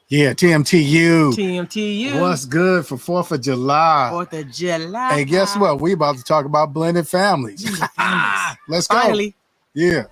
Yeah, TMTU. TMTU. What's good for 4th of July? 4th of July. Hey, guess what? We about to talk about blended families. Blended families. Let's Finally. go. Yeah.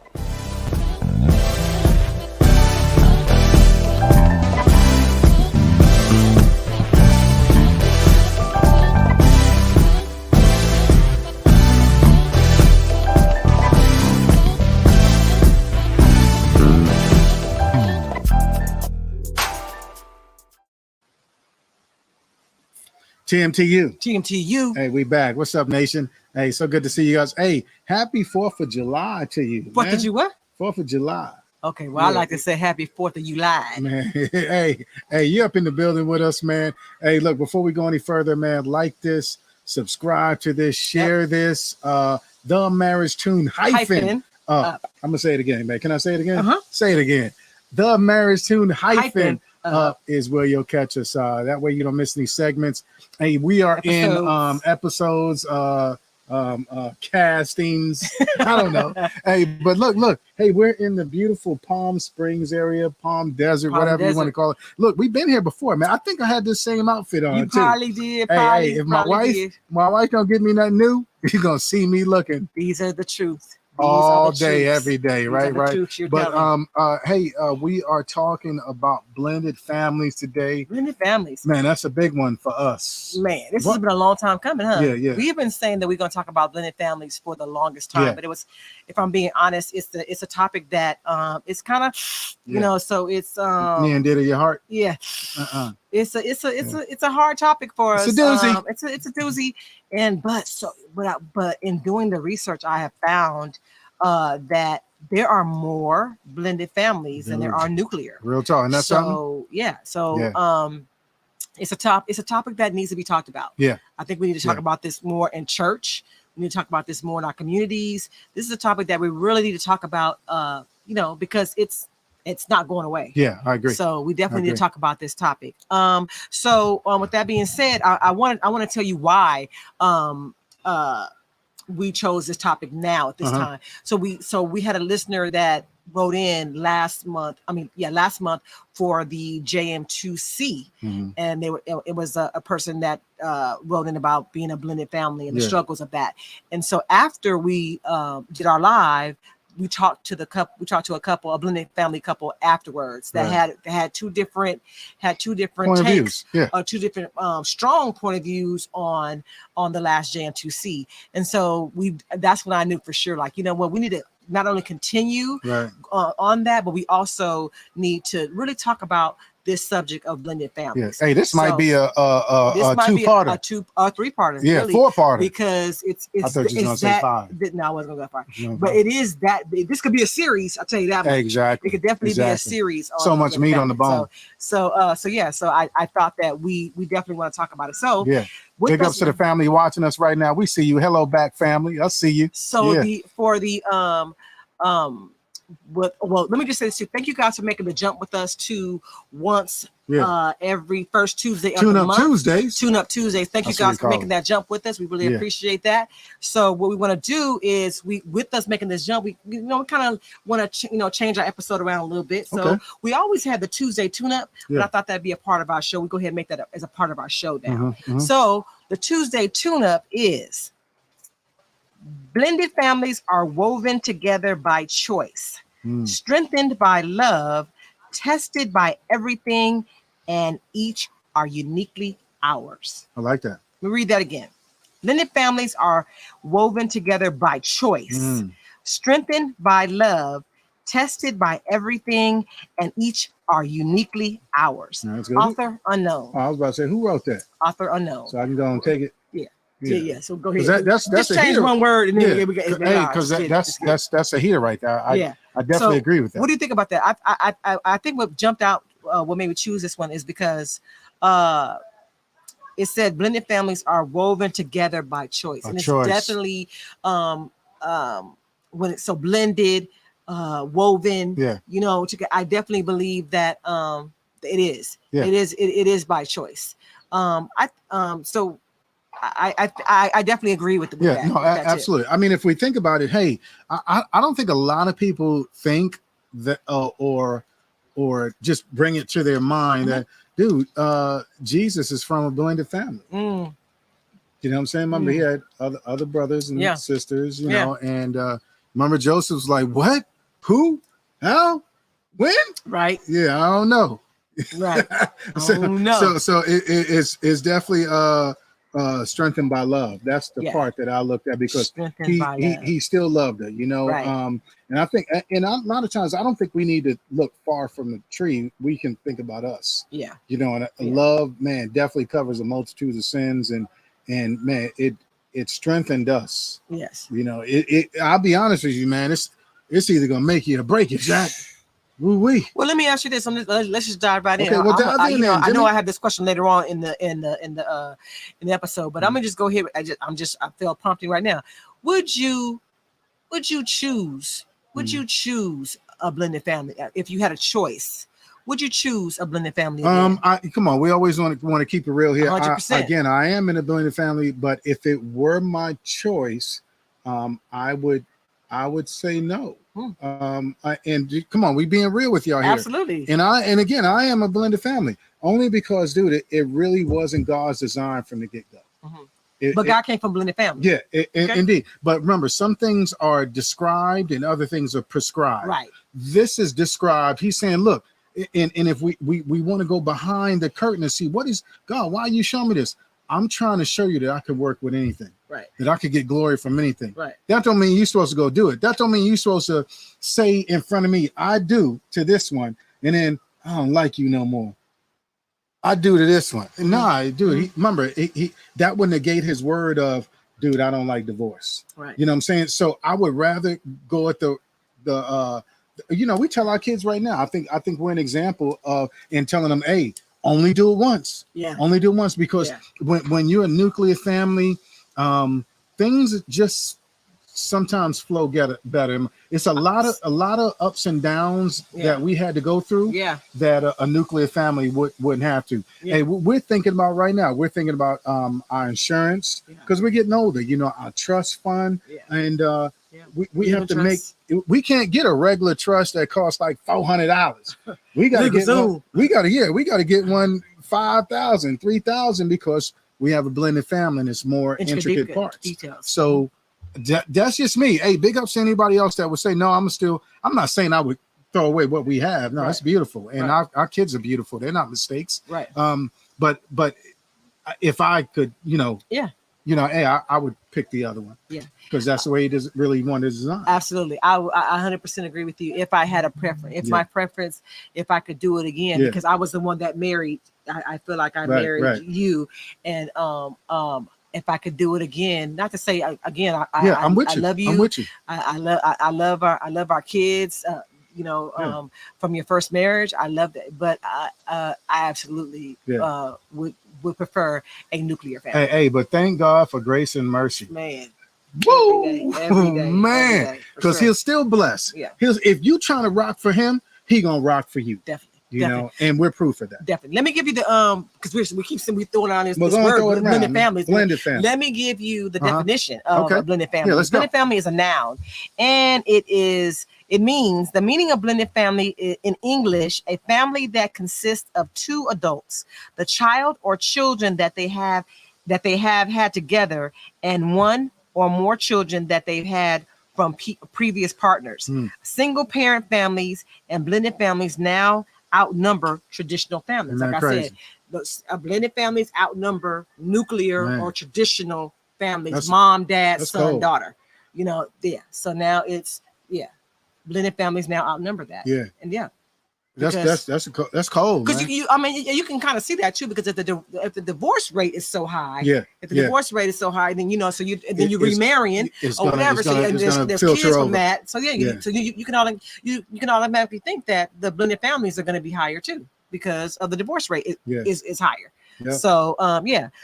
TMTU. TMTU. Hey, we back. What's up, nation? Hey, so good to see you guys. Hey, happy 4th of July to you. 4th of July? 4th of July. Okay, well, I like to say happy 4th of July. Man, hey, you up in the building with us, man. Hey, look, before we go any further, man, like this, subscribe to this, share this. The Marriage Tune hyphen. I'm going to say it again, man. Can I say it again? Say it again. The Marriage Tune hyphen. Is where you'll catch us. That way you don't miss any segments. Hey, we are in episodes, castings. I don't know. Hey, but look. Hey, we're in the beautiful Palm Springs area, Palm Desert, whatever you want to call it. Look, we've been here before, man. I think I had this same outfit on. You probably did. Hey, if my wife don't give me nothing new, you're gonna see me looking. These are the truth. All day, every day, right? But hey, we are talking about blended families today. Blended families, man, that's a big one for us. Man, this has been a long time coming, huh? Yeah. We've been saying that we're going to talk about blended families for the longest time, but it was, if I'm being honest, it's a topic that it's kind of, you know, so it's near and dear to your heart. Yeah. It's a hard topic for us. It's a doozy. It's a doozy, but in doing the research, I have found that there are more blended families than there are nuclear. Real talk, and that's so it's a topic that needs to be talked about. Yeah, I think we need to talk about this more in church. We need to talk about this more in our communities. This is a topic that we really need to talk about. Because it's not going away. Yeah, I agree. So we definitely need to talk about this topic. With that being said, I want to tell you why we chose this topic now at this time. So we had a listener that wrote in last month for the JM2C, and it was a person that wrote in about being a blended family and the struggles of that. And so after we did our live, we talked to a couple, a blended family couple afterwards that had two different takes, two different strong point of views on the last JM2C. And so that's when I knew for sure, like, you know what, we need to not only continue on that, but we also need to really talk about this subject of blended families. Hey, this might be a two-parter, a three-parter. Yeah, really, four-parter. Because it's I thought you were going to say 5. No, I wasn't going to go that far. But it is that. This could be a series. I'll tell you that much. Exactly. It could definitely be a series. So much meat on the bone. So I thought that we definitely want to talk about it. So yeah. Big ups to the family watching us right now. We see you. Hello back, family. I see you. So let me just say this too. Thank you guys for making the jump with us to once every first Tuesday of the month. Tune Up Tuesdays. Thank you guys for making that jump with us. We really appreciate that. So what we want to do is with us making this jump, we kind of want to change our episode around a little bit. So we always had the Tuesday Tune Up, but I thought that'd be a part of our show. We go ahead and make that as a part of our show now. So the Tuesday Tune Up is: blended families are woven together by choice, strengthened by love, tested by everything, and each are uniquely ours. I like that. Let me read that again. Blended families are woven together by choice, strengthened by love, tested by everything, and each are uniquely ours. Author unknown. I was about to say, who wrote that? Author unknown. So I can go and take it. Yeah. So go ahead. That's just a change heater. one word and then because that's a heater right there. I definitely agree with that. What do you think about that? I think what jumped out, what made me choose this one is because it said blended families are woven together by choice, and it's definitely when it's so blended, woven. I definitely believe that it is. It is by choice. I definitely agree with that. No, absolutely. I mean, if we think about it, hey, I don't think a lot of people think that or just bring it to their mind that, dude, Jesus is from a blended family. You know what I'm saying? Remember, he had other brothers and sisters, you know, and remember Joseph's like, what? Who? How? When? Right. Yeah, I don't know. Right. So it's definitely strengthened by love. That's the part that I looked at, because he still loved her, you know. Right. And I think, and a lot of times I don't think we need to look far from the tree. We can think about us. Yeah. You know, and love, man, definitely covers a multitude of sins, and man, it strengthened us. Yes. You know, I'll be honest with you, man. It's either gonna make you or break you, Jack. Woo-wee. Well, let me ask you this. Let's just dive right in. Well, I know I have this question later on in the episode, but I'm gonna just go here. I feel prompting right now. Would you choose a blended family if you had a choice? Would you choose a blended family again? Come on, we always want to keep it real here. 100%. I am in a blended family, but if it were my choice, I would say no. And come on, we being real with y'all here. Absolutely. And again, I am a blended family, only because, dude, it really wasn't God's design from the get-go. But God came from blended family. Yeah, indeed. But remember, some things are described and other things are prescribed. Right. This is described. He's saying, look, and if we want to go behind the curtain and see, what is God, why are you showing me this? I'm trying to show you that I could work with anything. Right. That I could get glory from anything. Right. That don't mean you're supposed to go do it. That don't mean you're supposed to say in front of me, I do to this one, and then I don't like you no more. I do to this one. Nah, dude, remember, he that would negate his word of, dude, I don't like divorce. Right. You know what I'm saying? So I would rather go at the you know, we tell our kids right now, I think we're an example of in telling them, hey, only do it once. Yeah. Only do it once, because when you're a nuclear family, things just sometimes flow better. It's a lot of ups and downs that we had to go through that a nuclear family wouldn't have to. Hey, we're thinking about right now, we're thinking about our insurance, because we're getting older, you know, our trust fund, and we have to we can't get a regular trust that costs like $400. We got to get one, we got to get one $5,000, $3,000, because we have a blended family and it's more intricate parts. Details. So that's just me. Hey, big ups to anybody else that would say, no, I'm not saying I would throw away what we have. No, it's beautiful. And our kids are beautiful. They're not mistakes. Right. But if I could, hey, I would pick the other one. Yeah. Because that's the way he really wanted to design. Absolutely. I 100% agree with you. If I had a preference, it's my preference if I could do it again, because I was the one that married. I feel like I married you. And if I could do it again, not to say again, I'm with you. I love you. I'm with you. I love our kids. From your first marriage, I love that, but I absolutely would prefer a nuclear family. Hey, but thank God for grace and mercy, man. Woo, every day, man, because he'll still bless. Yeah, if you trying to rock for him, he gonna rock for you. Definitely. You know, and we're proof of that. Definitely. Let me give you the because we keep throwing on this word blended families. Blended family. Let me give you the definition of a blended family. Yeah, let's go. Blended family is a noun, and it means the meaning of blended family in English, a family that consists of two adults, the child or children that they have had together, and one or more children that they've had from previous partners. Single parent families and blended families now outnumber traditional families. Like I said, blended families outnumber nuclear or traditional families, mom, dad, son, daughter. You know, so now it's blended families now outnumber that. That's cold. Because you can kind of see that too, because if the divorce rate is so high, divorce rate is so high, then you're remarrying or whatever. So there's kids from that. So you can automatically think that the blended families are going to be higher too, because of the divorce rate is higher. Yeah. So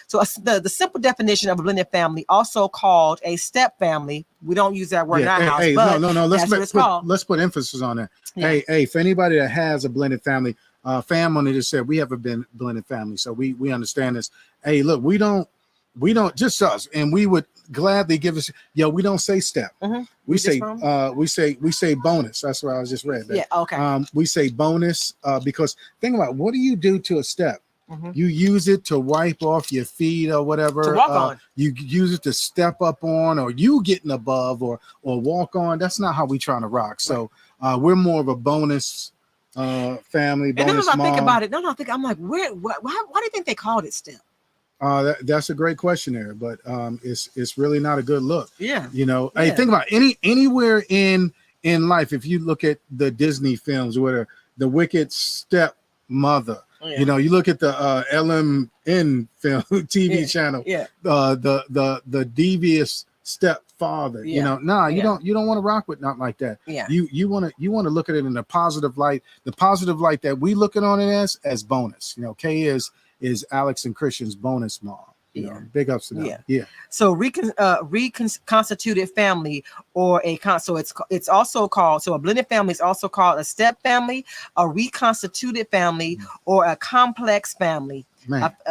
so the simple definition of a blended family, also called a step family. We don't use that word in our house, but let's put emphasis on that. Yeah. Hey, for anybody that has a blended family, family just said we have a blended family, so we understand this. Hey, look, we don't just us, and we would gladly give us. Yo, we don't say step. We say from? we say bonus. That's what I just read. That. Yeah. Okay. We say bonus because think about what do you do to a step? You use it to wipe off your feet or whatever. To walk on. You use it to step up on, or you getting above, or walk on. That's not how we trying to rock. So we're more of a bonus family. Bonus and then mom. I think about it, I'm like, why do you think they called it step? That's a great question there, but it's really not a good look. Yeah. You know, hey, think about anywhere in life. If you look at the Disney films, where the wicked stepmother. You know, you look at the LMN film TV channel. The devious stepfather. You know, you don't want to rock with nothing like that. Yeah. You want to look at it in a positive light. The positive light that we looking on it as bonus. You know, Kay is Alex and Christian's bonus mom. You know, big ups to them. Yeah. So reconstituted family, or so it's also called, so a blended family is also called a step family, a reconstituted family, or a complex family.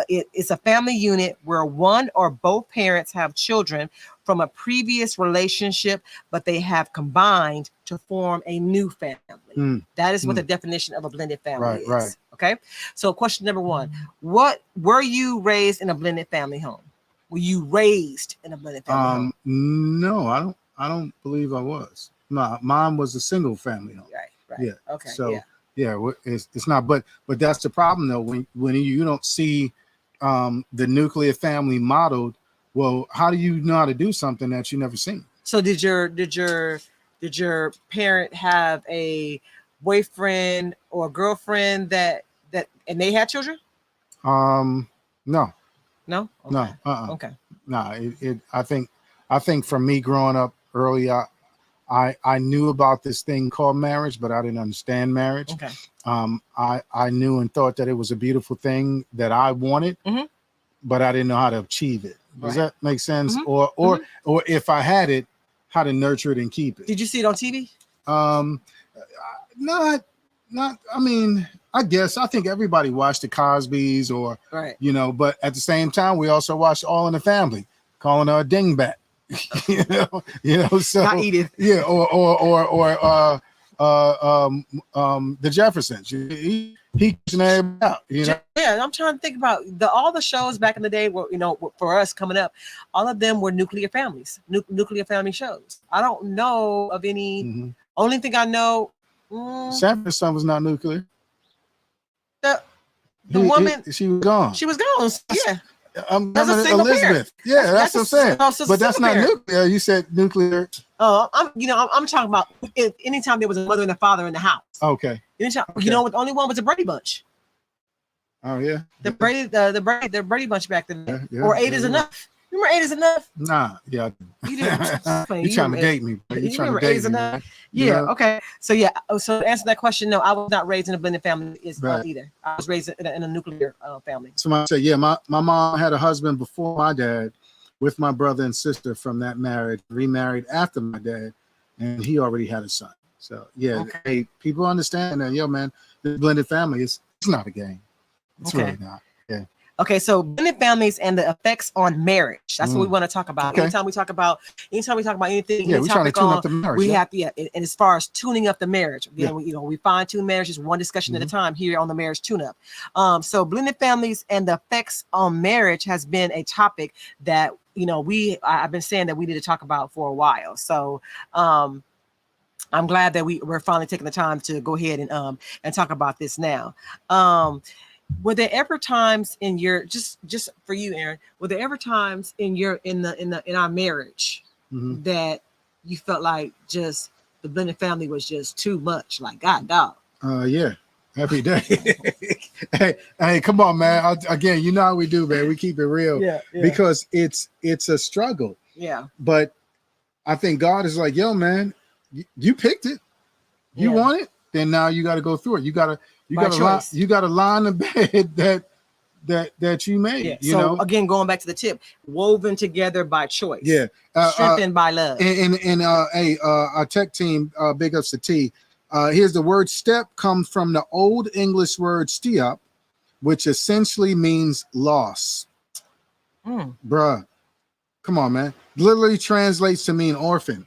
It's a family unit where one or both parents have children from a previous relationship, but they have combined to form a new family. That is what the definition of a blended family is. Right. Okay. So question number one, what were you raised in a blended family home? Were you raised in a blended family home? No, I don't believe I was. No, mine was a single family home. Right. Yeah. Okay. So it's not, but that's the problem though. When you don't see the nuclear family modeled, well, how do you know how to do something that you never seen? So did your parent have a boyfriend or girlfriend that and they had children? No. Okay. No. Okay. No. I think for me growing up early, I knew about this thing called marriage, but I didn't understand marriage. Okay. I knew and thought that it was a beautiful thing that I wanted, but I didn't know how to achieve it. Does that make sense? Or if I had it, how to nurture it and keep it. Did you see it on TV? Not. I mean, I think everybody watched the Cosbys, or you know, but at the same time, we also watched All in the Family, calling her a dingbat. you know, so not Edith. Yeah, or the Jeffersons. He everybody out, you know? Yeah, I'm trying to think about all the shows back in the day were, you know, for us coming up, all of them were nuclear families, nuclear family shows. I don't know of any. Only thing I know, Sanford's son was not nuclear. The woman, she was gone. She was gone. Yeah. That's a single Elizabeth. Parent. Yeah, that's what I'm saying. But that's not nuclear. You said nuclear. I'm talking about anytime there was a mother and a father in the house. Okay. Anytime, you know, the only one was the Brady Bunch. Oh yeah. The Brady Bunch back then. Or 8 is enough. Remember 8 is enough? Nah, yeah. You didn't. You trying to date me? You trying to date me? Yeah. You know? Okay. So so to answer that question, no, I was not raised in a blended family either. I was raised in a nuclear family. Somebody said, yeah, my mom had a husband before my dad, with my brother and sister from that marriage, remarried after my dad, and he already had a son. So hey, people understand that, yo, man, the blended family it's not a game. It's really not. Yeah. Okay, so blended families and the effects on marriage. That's what we want to talk about. Anytime we talk about anything, we're trying to tune up the marriage. We have and as far as tuning up the marriage, we fine tune marriages one discussion at a time here on the marriage tune up. So blended families and the effects on marriage has been a topic that I've been saying that we need to talk about for a while. So I'm glad that we're finally taking the time to go ahead and talk about this now. Were there ever times in your just for you, Aaron? Were there ever times in our marriage that you felt like just the blended family was just too much? Like, God, dog. Yeah, every day. hey, come on, man. Again, you know how we do, man. We keep it real. Yeah. Because it's a struggle. Yeah. But I think God is like, yo, man, you picked it. You want it. Then now you got to go through it. You got to line the bed that you made. Yeah. You so know? Again, going back to the tip, woven together by choice. Yeah. Strengthened by love. And our tech team, big ups to T. Here's the word step comes from the old English word stiap, which essentially means loss. Bruh, come on, man. literally translates to mean orphan.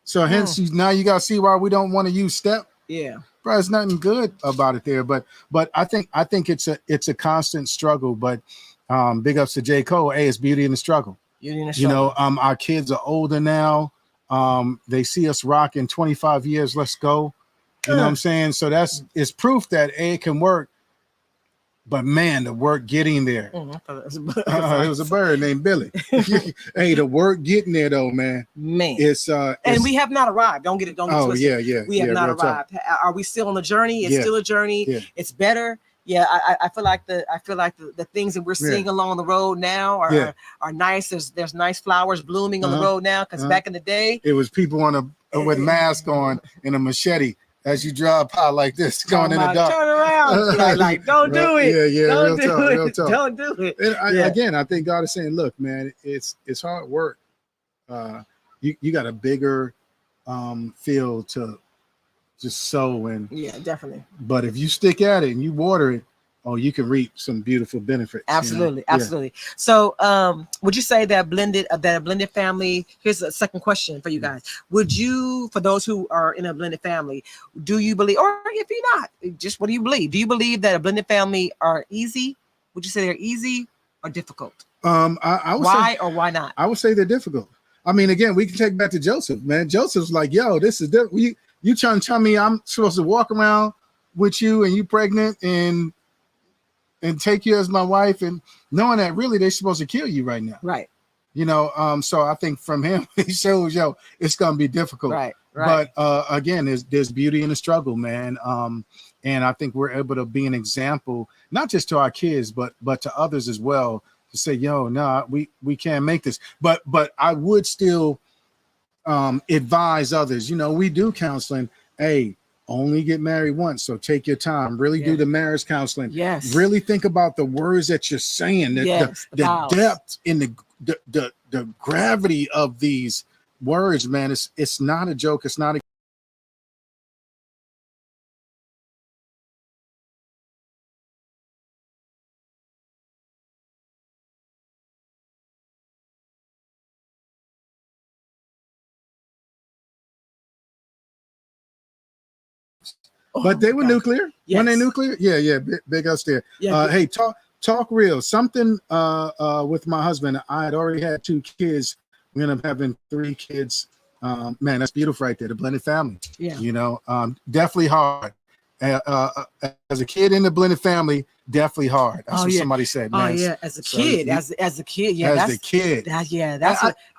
So hence now you gotta see why we don't want to use step. Yeah. Bro, there's nothing good about it there. But I think it's a constant struggle. But big ups to J. Cole. Hey, it's beauty in the struggle. Beauty in the struggle. You know, our kids are older now. They see us rocking 25 years. Let's go. You know what I'm saying? So it's proof that it can work. But man, the work getting there. It was a bird named Billy. Hey, the work getting there though, man. It's and we have not arrived. Don't get twisted. Yeah. We have not arrived. Are we still on the journey? It's still a journey. Yeah. It's better. Yeah, I feel like the things that we're seeing along the road now are nice. There's nice flowers blooming on the road now. Because back in the day, it was people with masks on and a machete. As you drive by like this, going in the dark. Turn around. like don't do it. Yeah. Don't Real talk. Don't do it. And again, I think God is saying, look, man, it's hard work. You got a bigger field to just sow in. Yeah, definitely. But if you stick at it and you water it, you can reap some beautiful benefits. Absolutely, absolutely. So, would you say that a blended family? Here's a second question for you guys. Would you, for those who are in a blended family, do you believe, or if you're not, just what do you believe? Do you believe that a blended family are easy? Would you say they're easy or difficult? I would why say, or why not? I would say they're difficult. I mean, again, we can take back to Joseph, man. Joseph's like, yo, this is different. You trying to tell me I'm supposed to walk around with you and you pregnant and take you as my wife, and knowing that really they're supposed to kill you right now. Right. You know, so I think from him, he shows, it's going to be difficult. Right. But again, there's beauty in the struggle, man. And I think we're able to be an example, not just to our kids, but to others as well, to say, we can't make this. But I would still advise others, we do counseling. Hey, only get married once, so take your time. Really do the marriage counseling. Yes. Really think about the words that you're saying. The depth and the gravity of these words, man. It's not a joke. It's not a but they were nuclear. When they nuclear, big ups there. Hey, talk real. Something with my husband. I had already had 2 kids. We ended up having 3 kids. Man, that's beautiful right there. The blended family. Yeah. Definitely hard. As a kid in the blended family, definitely hard. That's what somebody said. Man. Oh yeah, as a kid, as a kid,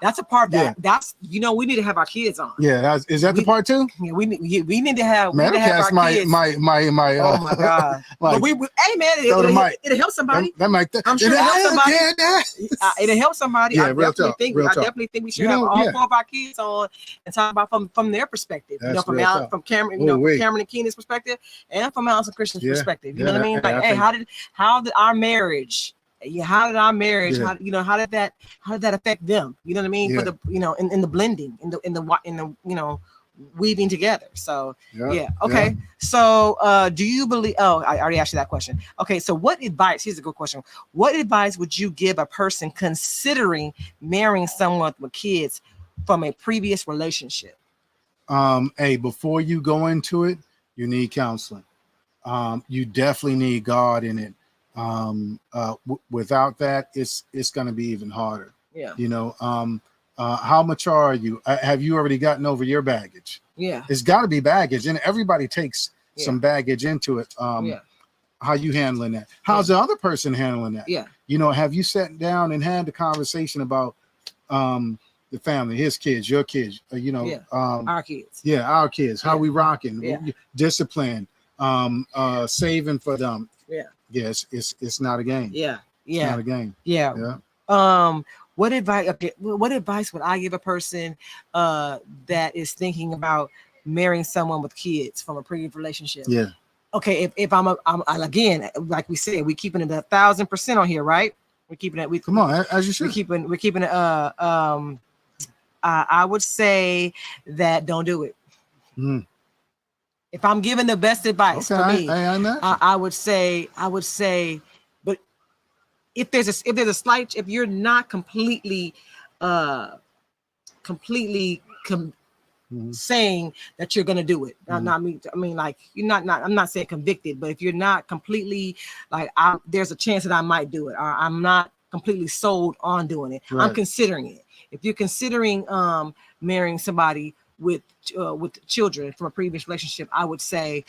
that's a part that's we need to have our kids on. Yeah, is that the part too? Yeah, we need to have. Man, have our kids. my. Oh my god! Like, hey man, it'll help somebody. I'm sure it'll help somebody. It'll help somebody. Yeah, I definitely think we should have all 4 of our kids on and talk about from their perspective. From Cameron, from Cameron and Keenan's perspective, and from Allison Christian's perspective. You know what I mean? Like, hey, how did our marriage? How did that affect them? You know what I mean? For the in the blending, in the weaving together. So okay. So do you believe? Oh, I already asked you that question. Okay, so what advice? Here's a good question. What advice would you give a person considering marrying someone with kids from a previous relationship? Hey, before you go into it, you need counseling. You definitely need God in it. Without that, it's going to be even harder. Yeah. How mature are you? Have you already gotten over your baggage? Yeah. It's got to be baggage, and everybody takes some baggage into it. How you handling that? How's the other person handling that? Yeah. Have you sat down and had the conversation about the family, his kids, your kids, our kids. Yeah, our kids. How we rocking? Discipline. Saving for them. Yes, it's not a game. It's not a game. What advice would I give a person that is thinking about marrying someone with kids from a previous relationship? Okay, if I'm again, like we said, we're keeping it 1,000% on here, right? We're keeping it. Come on, as you should. We're keeping it. I would say that don't do it. If I'm giving the best advice for me, I would say, but if there's a slight, if you're not completely completely saying that you're going to do it. I mean, like you're not, I'm not saying convicted, but if you're not completely like, there's a chance that I might do it, or I'm not completely sold on doing it. Right. I'm considering it. If you're considering marrying somebody with children from a previous relationship, I would say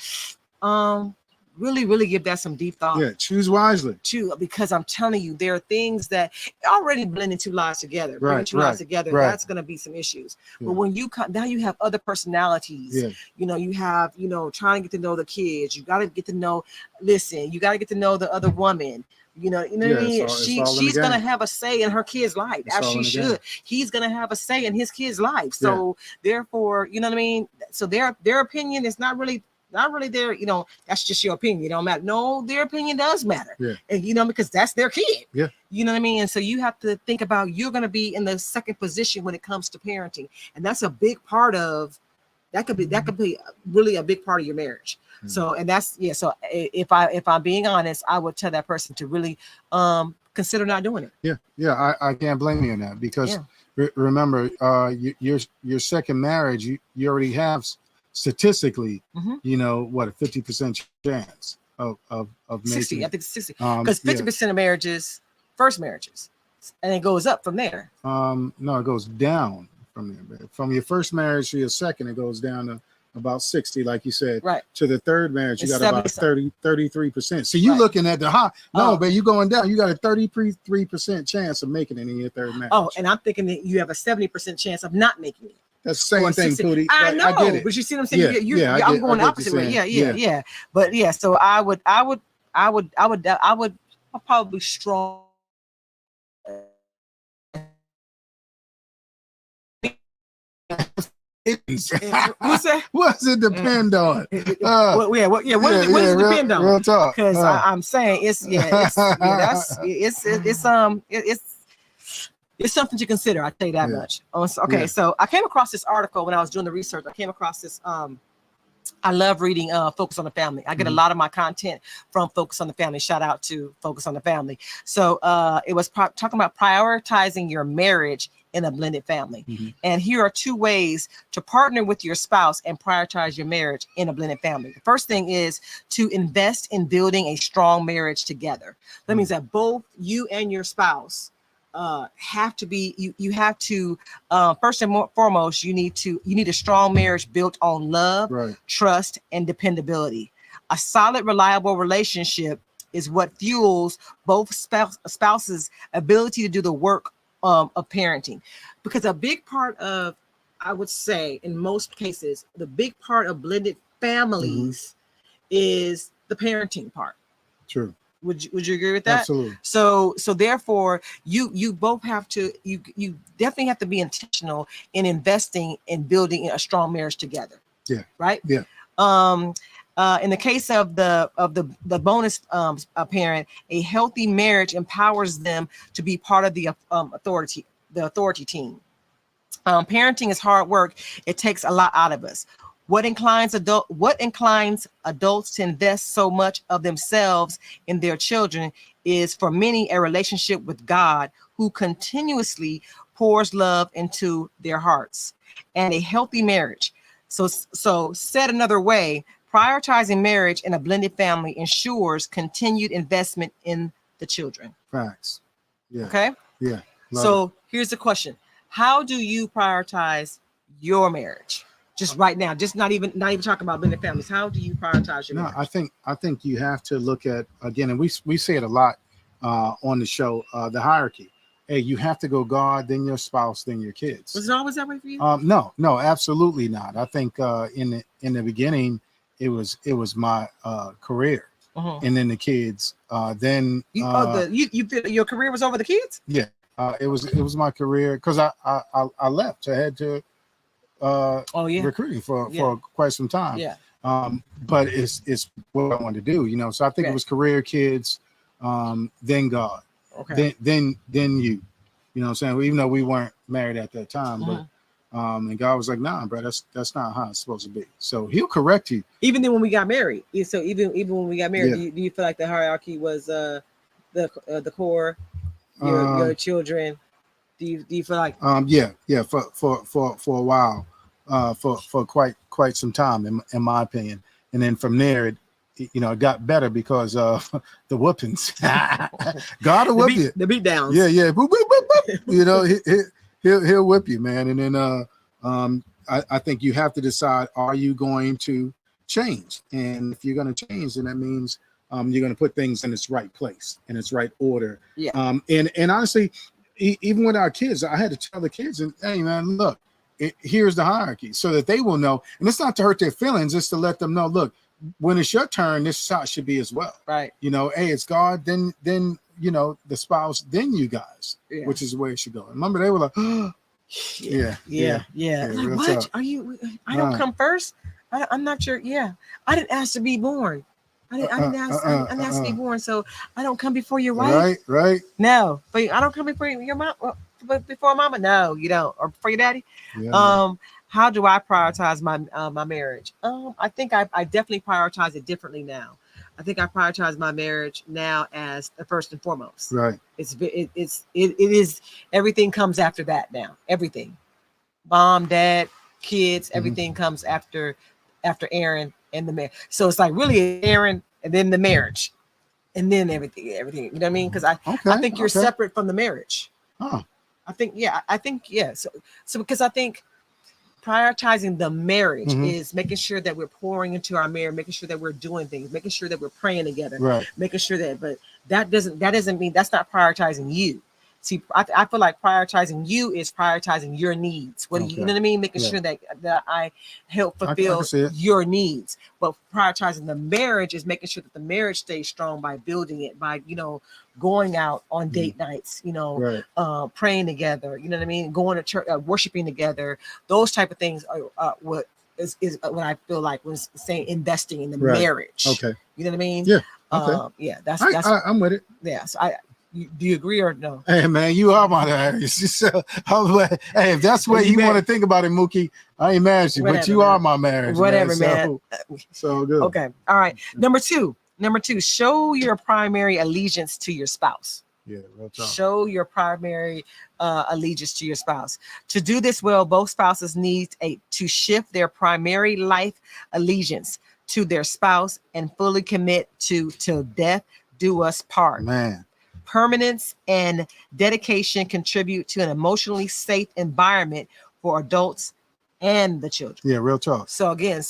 really give that some deep thought. Yeah, choose wisely. Because I'm telling you, there are things that already blending two lives together. Bringing two lives together, that's going to be some issues. But when you now you have other personalities. You know, you have, you know, trying to get to know the kids. You got to get to know. Listen, you got to get to know the other woman. You know what I mean? She's gonna have a say in her kid's life, as she should. He's gonna have a say in his kid's life. So therefore, you know what I mean? So their opinion is not really there. You know, that's just your opinion. It don't matter. No, their opinion does matter. And you know, because that's their kid. You know what I mean? And so you have to think about, you're gonna be in the second position when it comes to parenting, and that's a big part of that could be really a big part of your marriage. So, and that's, so if I'm being honest, I would tell that person to really consider not doing it. I can't blame you on that, because remember, your second marriage, you already have statistically, you know, what, a 50% chance of 60, making, I think 60, because 50% of marriages, first marriages, and it goes up from there. No, it goes down from there. From your first marriage to your second, it goes down to about 60, like you said. To the third marriage, you got about 33%. So you looking at the high. No, but you going down. You got a 33% chance of making it in your third marriage. Oh, and I'm thinking that you have a 70% chance of not making it. That's the same thing, Pootie. I know, I get it. But you see what I'm saying? I'm going the opposite way. Yeah. But so I would probably strong. What's that? What's it depend on? What does it depend on? Real talk. Because I'm saying it's something to consider. I tell you that much. Okay, so I came across this article when I was doing the research. I came across this. I love reading Focus on the Family. I get a lot of my content from Focus on the Family. Shout out to Focus on the Family. So it was talking about prioritizing your marriage in a blended family. And here are 2 ways to partner with your spouse and prioritize your marriage in a blended family. The first thing is to invest in building a strong marriage together. That means that both you and your spouse have to be, you have to first and foremost, you need a strong marriage built on love, trust, and dependability. A solid, reliable relationship is what fuels both spouses' ability to do the work of parenting. Because a big part of, I would say in most cases, the big part of blended families is the parenting part. True. Would you agree with that? Absolutely. So therefore, you both have to, you definitely have to be intentional in investing in building a strong marriage together. Right. In the case of the bonus parent, a healthy marriage empowers them to be part of the authority team. Parenting is hard work. It takes a lot out of us. What inclines adults to invest so much of themselves in their children is, for many, a relationship with God, who continuously pours love into their hearts, and a healthy marriage. So said another way, prioritizing marriage in a blended family ensures continued investment in the children. Facts. Yeah. Okay. Yeah. So here's the question: how do you prioritize your marriage? Just right now, just not even talking about blended families. How do you prioritize your marriage? I think you have to look at, again, and we say it a lot on the show, the hierarchy. Hey, you have to go God, then your spouse, then your kids. Was it always that way for you? No, absolutely not. I think in the beginning, it was my career, and then the kids. Then you feel your career was over the kids? Yeah, it was my career, because I left. I had to recruiting for quite some time. But it's what I wanted to do, you know. So I think it was career, kids, then God. Okay. Then you know what I'm saying? Even though we weren't married at that time, but and God was like, nah, bro, that's not how it's supposed to be. So he'll correct you. Even then when we got married. So even when we got married, do you feel like the hierarchy was the core, your children, Do you feel like? Yeah, for a while, for quite some time, in my opinion, and then from there, it got better because of the whoopings. God will whip you. The beat downs. Yeah. Boop, boop, boop, boop. He'll whip you, man. And then I think you have to decide: are you going to change? And if you're going to change, then that means you're going to put things in its right place, in its right order. Yeah. And honestly, even with our kids, I had to tell the kids, and hey, man, look, here's the hierarchy, so that they will know. And it's not to hurt their feelings; it's to let them know, look, when it's your turn, this is how it should be as well. Right. Hey, it's God, then the spouse, then you guys, which is the way it should go. Remember, they were like, oh, yeah. Like, what are you? I don't come first. I'm not sure. Yeah, I didn't ask to be born. I didn't ask to be born, so I don't come before your wife. Right. No, but I don't come before your mom. But before mama, no, you don't, or before your daddy. Yeah. How do I prioritize my marriage? I think I definitely prioritize it differently now. I think I prioritize my marriage now as the first and foremost. Right. It is everything comes after that now. Everything, mom, dad, kids, everything comes after Aaron and the marriage. So it's like really Aaron and then the marriage, and then everything. You know what I mean? Because I think you're separate from the marriage. Oh. I think So because I think prioritizing the marriage is making sure that we're pouring into our marriage, making sure that we're doing things, making sure that we're praying together, right, making sure that, but that doesn't mean that's not prioritizing you. See, I feel like prioritizing you is prioritizing your needs. You know what I mean? Making sure that I help fulfill your needs. But prioritizing the marriage is making sure that the marriage stays strong by building it, by, going out on date nights, praying together, you know what I mean? Going to church, worshiping together. Those type of things are what is what I feel like when saying investing in the marriage. Okay. You know what I mean? Yeah. Okay. That's I'm with it. Yeah. So do you agree or no? Hey man, you are my marriage. So, hey, if that's what you want to think about it, Mookie, I ain't mad at you, but you are my marriage. Whatever, man. So good. Okay. All right. Number two, show your primary allegiance to your spouse. Yeah, real talk. Show your primary allegiance to your spouse. To do this well, both spouses need to shift their primary life allegiance to their spouse and fully commit to till death do us part. Man. Permanence and dedication contribute to an emotionally safe environment for adults and the children. Yeah, real talk. So again,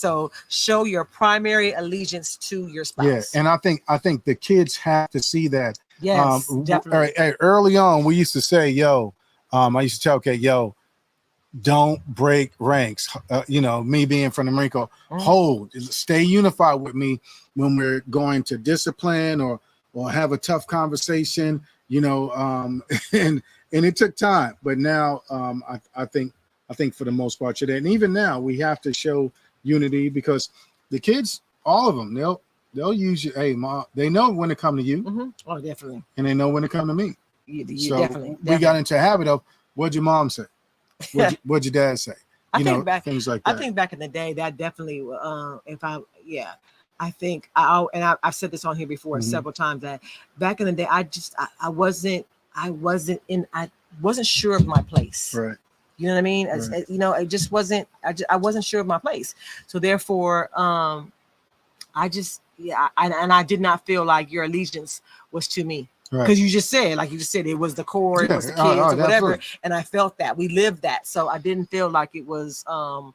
show your primary allegiance to your spouse. Yeah, and I think the kids have to see that. Yes, definitely. Early on, we used to say, "Yo," I used to tell, "Okay, yo, don't break ranks." Me being from the Marine Corps, stay unified with me when we're going to discipline or have a tough conversation, and it took time, but now I think for the most part today, and even now we have to show unity because the kids, all of them, they'll use you. Hey, mom, they know when to come to you. Mm-hmm. Oh, definitely. And they know when to come to me. So definitely. We got into a habit of, what'd your mom say? What'd your dad say? Things like that. I think back in the day, that definitely, I think I've said this on here before several times, that back in the day, I wasn't sure of my place. Right. You know what I mean? Right. It just wasn't. I wasn't sure of my place. So therefore, I did not feel like your allegiance was to me. Right. Because you just said, it was the core, it was the kids or whatever, absolutely. And I felt that we lived that, so I didn't feel like it was out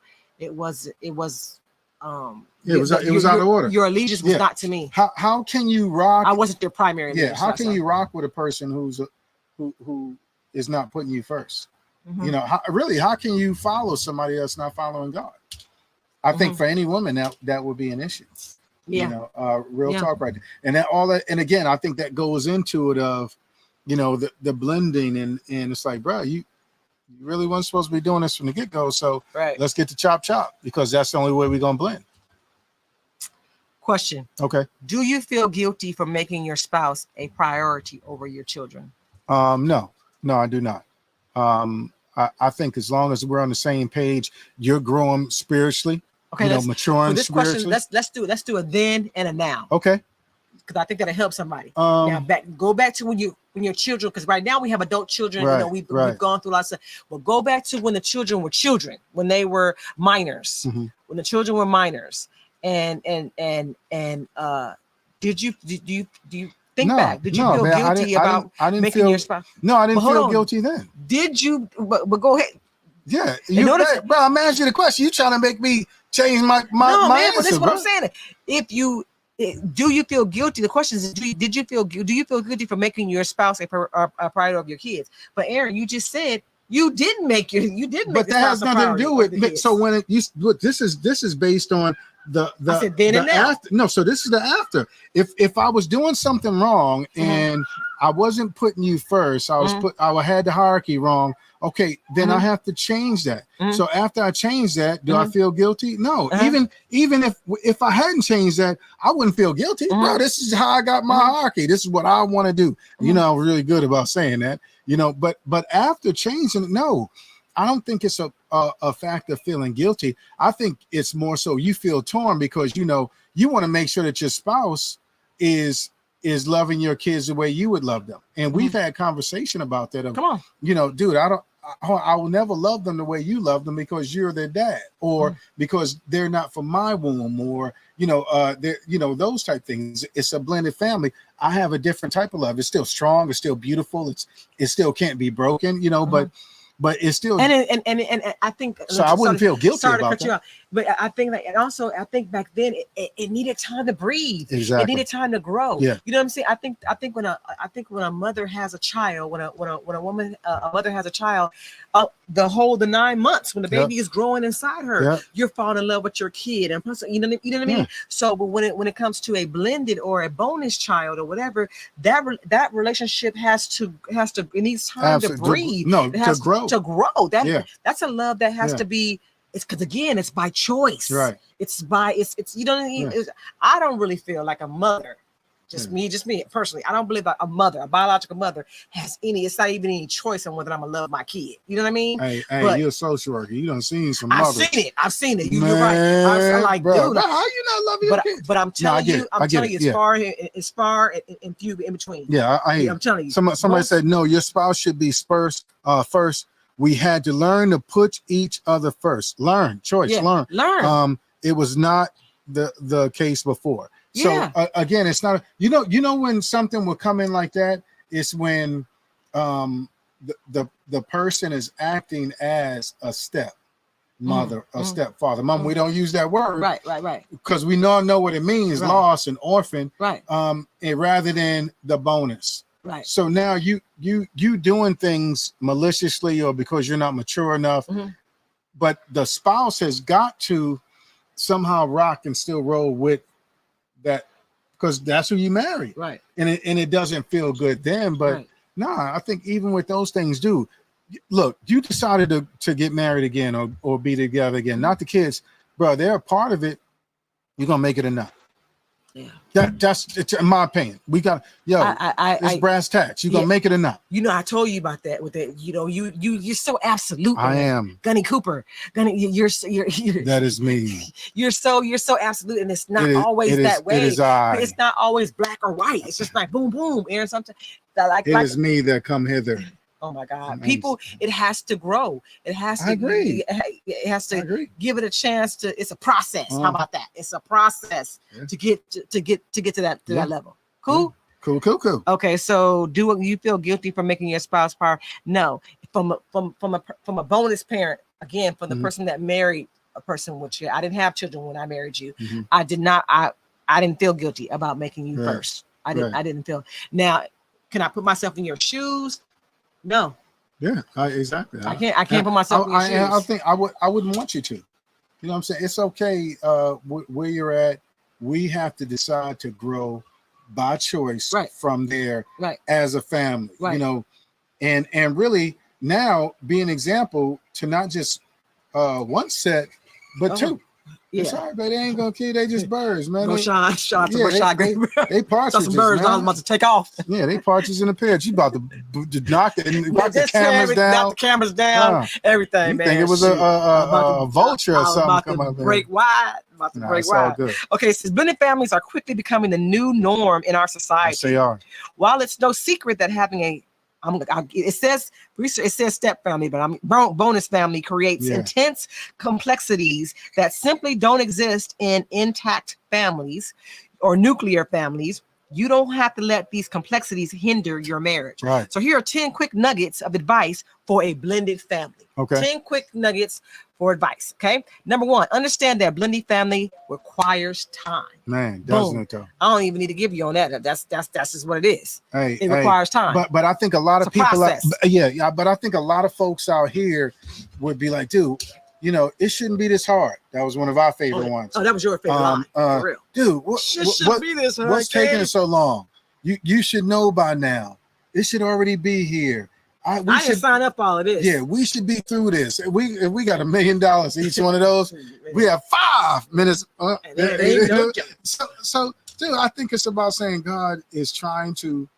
of order. Your allegiance was not to me. How can you rock? I wasn't your primary. Yeah. How can you rock with a person who is not putting you first? Mm-hmm. How can you follow somebody that's not following God? I think for any woman that would be an issue. Yeah. Real talk right there. And again, I think that goes into it of, the blending and it's like, bro, you really weren't supposed to be doing this from the get-go. So let's get to chop because that's the only way we're gonna blend. Question. Okay. Do you feel guilty for making your spouse a priority over your children? No, I do not. I think as long as we're on the same page, you're growing spiritually. Okay, maturing this spiritually. question, let's do a then and a now. Okay. because I think that'll help somebody. Now go back to when your children, because right now we have adult children, right, you know, we've gone through lots of, but go back to when the children were children, when they were minors, when the children were minors, and do you think back? Did you feel guilty about making your spouse? No, I didn't feel guilty then. Did you? But go ahead. Yeah, bro. I'm asking you the question. You trying to make me change my no, man, answer, but this is what bro. I'm saying. If you do you feel guilty? The question is, do you feel guilty for making your spouse a priority of your kids? But Aaron, you just said you didn't make but that has nothing to do with it. So when this is based on the I said then and now. After. No, so this is the after. If I was doing something wrong and I wasn't putting you first, I had the hierarchy wrong. Okay, then I have to change that. So after I change that, do I feel guilty? No. Even if I hadn't changed that, I wouldn't feel guilty. Bro, this is how I got my hierarchy. This is what I want to do. You know, I'm really good about saying that. You know, but after changing it, no, I don't think it's a fact of feeling guilty. I think it's more so you feel torn because, you know, you want to make sure that your spouse is loving your kids the way you would love them. And we've had conversation about that. Come on, you know, dude, I will never love them the way you love them because you're their dad, or because they're not from my womb, or those type things. It's a blended family. I have a different type of love. It's still strong. It's still beautiful. It still can't be broken. You know, but it's still and I think so. I wouldn't feel guilty about that. But I think that, and also I think back then it needed time to breathe. Exactly. It needed time to grow. Yeah. You know what I'm saying? I think when a mother has a child, when a woman a mother has a child, the 9 months when the baby is growing inside her, you're falling in love with your kid, and plus, you know what I mean. So, but when it comes to a blended or a bonus child or whatever, that relationship it needs time to breathe. To grow. That's a love that has to be. It's because again, it's by choice. Right. It's you know what I mean. I don't really feel like a mother. Just me personally. I don't believe a biological mother has any. It's not even any choice on whether I'm gonna love my kid. You know what I mean? Hey, you're a social worker. You done seen some mothers. I've seen it. You're right. I'm like, bro, dude, how you not loving your kids? But I'm telling you, it's far and few in between. Yeah, I'm telling you. Somebody said no. Your spouse should be first. We had to learn to put each other first. Learn. Learn. It was not the case before. So again, it's not. You know when something will come in like that, it's when the person is acting as a stepmother, a stepfather. Mom, we don't use that word. Right. Because we know what it means, lost and orphan. Right. And rather than the bonus. Right. So now you doing things maliciously or because you're not mature enough, but the spouse has got to somehow rock and still roll with that because that's who you marry. Right. And it doesn't feel good then, but I think even with those things, look, you decided to get married again or be together again, not the kids, bro. They're a part of it. You're gonna make it enough. Yeah, that's it's in my opinion. We got it's brass tacks. You're gonna make it enough. You know, I told you about that with that. You know, you're so absolute. I am Gunny Cooper. You're that is me. You're so absolute, and it's not always that way. It's not always black or white. It's just like boom, boom, Aaron. Something that it is me that come hither. Oh my God, people! It has to grow. It has to. I agree. It has to give it a chance to. It's a process. How about that? It's a process to get to that level. Cool. Cool. Okay, so do you feel guilty for making your spouse power? No, from a bonus parent. Again, from the person that married a person with you. I didn't have children when I married you. I did not. I didn't feel guilty about making you first. I didn't feel. Now, can I put myself in your shoes? No. Yeah, exactly. I can't put myself in your shoes. I think I wouldn't want you to. You know what I'm saying? It's okay where you're at. We have to decide to grow by choice from there as a family. Right. You know, and really now be an example to not just one set, but two. It's all right, but they ain't gonna kill you. They just birds, man. Sean, they partridges, some birds. Man. I was about to take off. Yeah, they partridges in a pair. You about to knock it and knock the cameras down. Everything, you man. think it was a vulture or something? About to break wide. Okay, so blended families are quickly becoming the new norm in our society. Yes, they are. While it's no secret that having it says step family, but bonus family creates intense complexities that simply don't exist in intact families or nuclear families. You don't have to let these complexities hinder your marriage. Right. So here are 10 quick nuggets of advice for a blended family. Okay. 10 quick nuggets for advice. Okay. Number 1, understand that blended family requires time. Man, doesn't it though? I don't even need to give you on that. That's just what it is. It requires time. But I think a lot of people but I think a lot of folks out here would be like, dude, you know, it shouldn't be this hard. That was one of our favorite ones. Oh, that was your favorite line, for real. Dude, what's taking it so long? You should know by now. It should already be here. I didn't sign up for all of this. Yeah, we should be through this. If we got $1 million each one of those, we have 5 minutes. So, dude, I think it's about saying God is trying to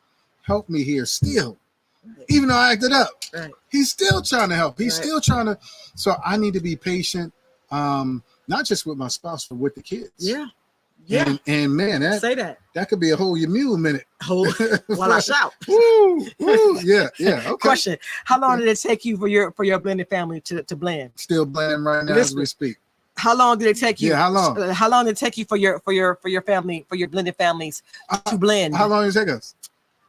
help me here still. Even though I acted up, he's still trying to help. He's still trying to. So I need to be patient, not just with my spouse, but with the kids. Yeah. And man, that could be a whole mule minute. While I shout. Woo. Yeah. Okay. Question: how long did it take you for your blended family to blend? Still blending right now as we speak. How long did it take you? Yeah, how long? How long did it take you for your family, for your blended families to blend? How long did it take us?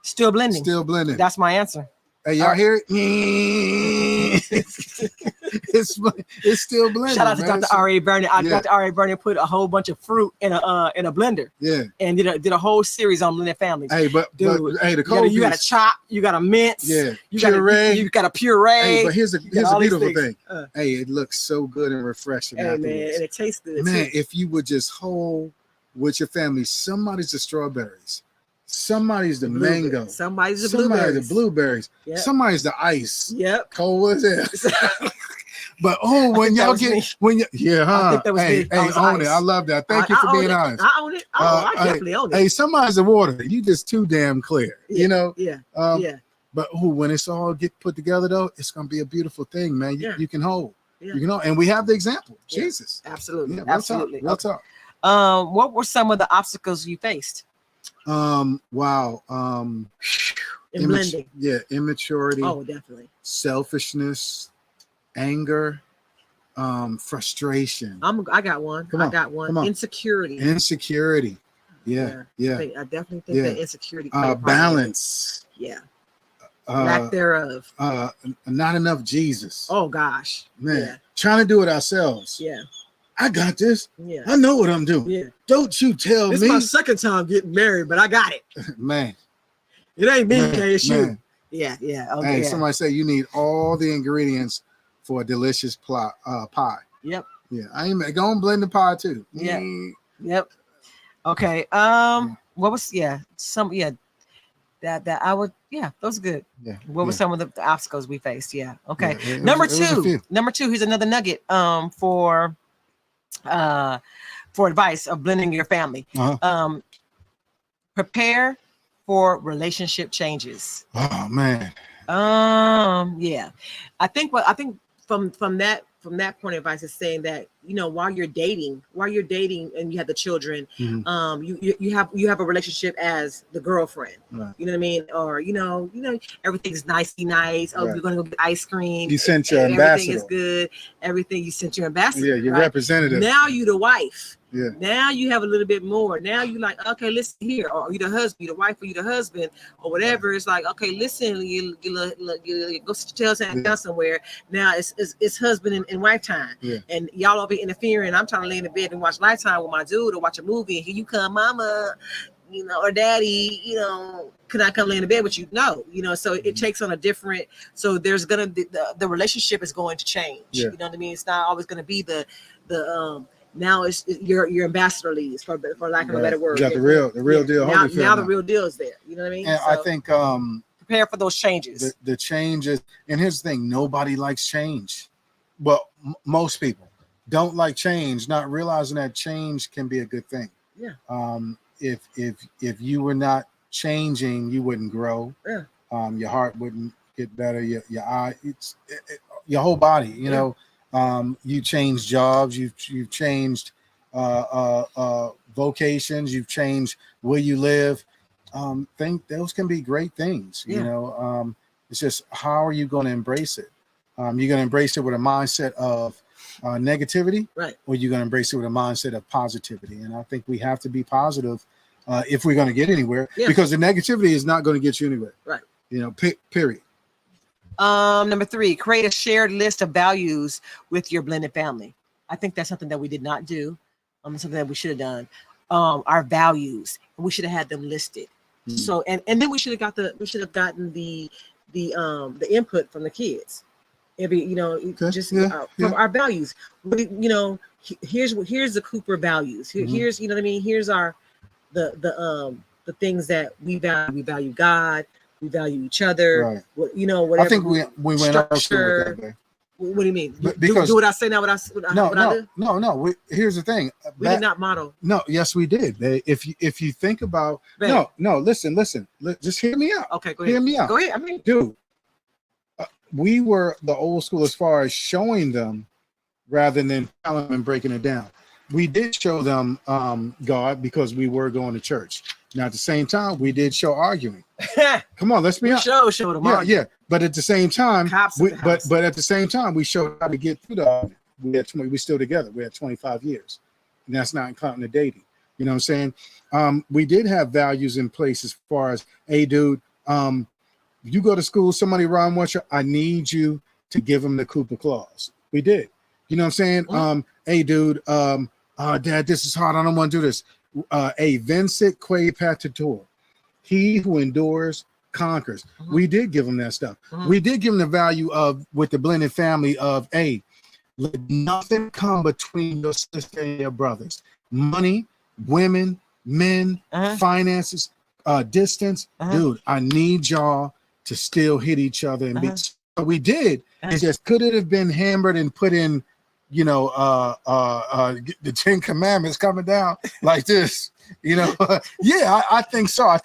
Still blending. Still blending. That's my answer. Hey, y'all hear it? It's still blending. Shout out to Dr. R.A. Vernon. Dr. R.A. Vernon put a whole bunch of fruit in a blender. Yeah. And did a whole series on blended families. Hey, but the cold you got to chop, you got to mince. Yeah. You got to puree. Hey, but here's a beautiful thing. Hey, it looks so good and refreshing. Hey, man, and it tastes good. Man, if you would just hold with your family, somebody's the strawberries. Somebody's the mango. Somebody's the blueberries. Yep. Somebody's the ice. Yep. Cold as hell. But when y'all get I think that was hey, own it. I love that. Thank you for being honest. I own it. I definitely own it. Hey, somebody's the water. You just too damn clear. Yeah. You know? Yeah. But when it's all get put together though, it's gonna be a beautiful thing, man. You can hold. Yeah. You know, and we have the example. Yeah. Jesus. Absolutely. Yeah, Absolutely. What's up? What were some of the obstacles you faced? Wow. In blending. Yeah, immaturity. Oh, definitely. Selfishness, anger, frustration. I got one. Insecurity. Yeah. I definitely think that insecurity. Balance. Yeah. Lack thereof. Not enough Jesus. Oh gosh. Man. Trying to do it ourselves. Yeah. I got this. Yeah. I know what I'm doing. Yeah. Don't you tell me. This is my second time getting married, but I got it. Man. It ain't me, okay, it's you. Yeah. Okay. Hey, somebody say you need all the ingredients for a delicious pie. Yep. Yeah. I ain't gonna blend the pie too. Yeah. Yep. Okay. What was that I would those are good. Yeah. What were some of the obstacles we faced? Yeah. Okay. Yeah, Number two, here's another nugget for advice of blending your family. Prepare for relationship changes. Oh man. Yeah. I think from that point of advice is saying that, you know, while you're dating and you have the children, you have a relationship as the girlfriend. Right. You know what I mean? Or you know, everything's nice. Oh, right. We're gonna go get ice cream. You sent your ambassador. Everything is good. Everything you sent your ambassador. Yeah, your representative. Now you the wife. Yeah. Now you have a little bit more. Now you like, okay, listen here, or you the husband, you the wife, or you the husband, or whatever. It's like, okay, listen, you go sit your tail down somewhere. Now it's husband and wife time, and y'all all be interfering. I'm trying to lay in the bed and watch Lifetime with my dude, or watch a movie, and here you come, mama, you know, or daddy, you know, can I come lay in the bed with you? No, you know, so it takes on a different. So there's gonna be the relationship is going to change. You know what I mean? It's not always gonna be the now it's your ambassador leads for lack of a better word. You got the real deal. Now the real deal is there. You know what I mean? And so, I think prepare for those changes. The changes, and here's the thing: nobody likes change. Well, most people, don't like change, not realizing that change can be a good thing. Yeah. If you were not changing, you wouldn't grow. Yeah. Your heart wouldn't get better. Your eye, your whole body. You know, you changed jobs. You've changed vocations. You've changed where you live. Think those can be great things. You know, it's just how are you going to embrace it? You're going to embrace it with a mindset of negativity, right? Or you're going to embrace it with a mindset of positivity. And I think we have to be positive if we're going to get anywhere, because the negativity is not going to get you anywhere, right? You know, period. Number 3, create a shared list of values with your blended family. I think that's something that we did not do. Something that we should have done. Our values, we should have had them listed. So and then we should have gotten the input from the kids. Every from our values. Here's the Cooper values. Here's here's our the things that we value. We value God. We value each other. Right. Whatever. I think we went out with that. What do you mean? Because do what I say now? What I do? No. Here's the thing. We did not model. No, yes, we did. If you think about listen. Just hear me out. Okay, go ahead. Hear me out. Go ahead. I mean, dude, we were the old school as far as showing them rather than telling them and breaking it down. We did show them God because we were going to church. Now at the same time, we did show arguing. Come on, let's be honest. Show them. Yeah. But at the same time, but at the same time, we showed how to get through the argument. We still together. We had 25 years, and that's not counting the dating. You know what I'm saying? We did have values in place as far as, hey, dude, you go to school, somebody around with you, I need you to give them the Cooper clause. We did. You know what I'm saying? Hey, dude, Dad, this is hard. I don't want to do this. Vincent Quay Patator. He who endures conquers. We did give them that stuff. We did give them the value of, with the blended family of, hey, let nothing come between your sister and your brothers. Money, women, men, finances, distance. Dude, I need y'all to still hit each other. And what we did is just, could it have been hammered and put in, the 10 Commandments coming down like this? I think so.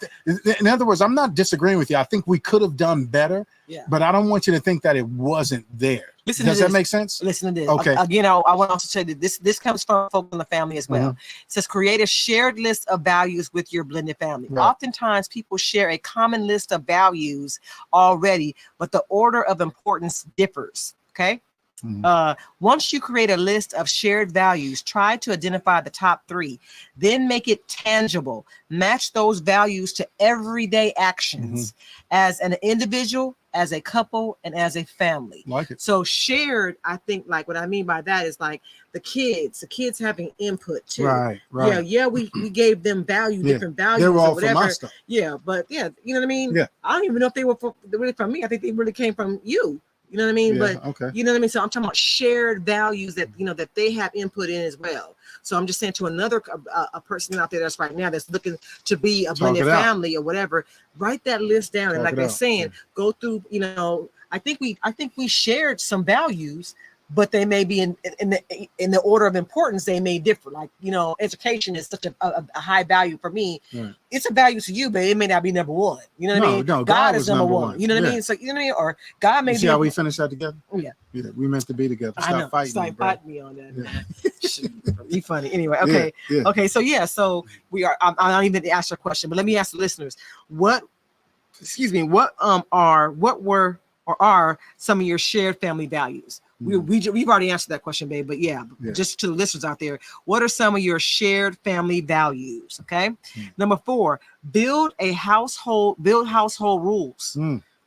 In other words, I'm not disagreeing with you. I think we could have done better, but I don't want you to think that it wasn't there. Does that make sense? Listen to this. Okay. Again, I want to also say that this comes from folk in the family as well. It says create a shared list of values with your blended family. Right. Oftentimes people share a common list of values already, but the order of importance differs. Okay. Once you create a list of shared values, try to identify the top 3, then make it tangible. Match those values to everyday actions as an individual, as a couple, and as a family. Like it. So shared, I think, like what I mean by that is like the kids having input too. Right. Yeah, we gave them different values. They were all or whatever. from my stuff. Yeah, but you know what I mean? Yeah. I don't even know if they were really from me. I think they really came from you. You know what I mean? You know what I mean? So I'm talking about shared values that, that they have input in as well. So I'm just saying to another a person out there that's right now that's looking to be a blended family or whatever, write that list down. And like they're saying, go through, I think we shared some values, but they may be in the order of importance, they may differ. Like, education is such a high value for me. Right. It's a value to you, but it may not be number one. You know what I mean? No, God is number one. You know what I mean? So you know what I mean? Or God may be. See how we finished that together? Yeah. We meant to be together. Stop fighting me on that. Yeah. You funny. Anyway, okay. Okay, so we are I don't even ask your question, but let me ask the listeners. What are some of your shared family values? We've already answered that question, babe. But just to the listeners out there, what are some of your shared family values? Okay. Number 4, build household rules.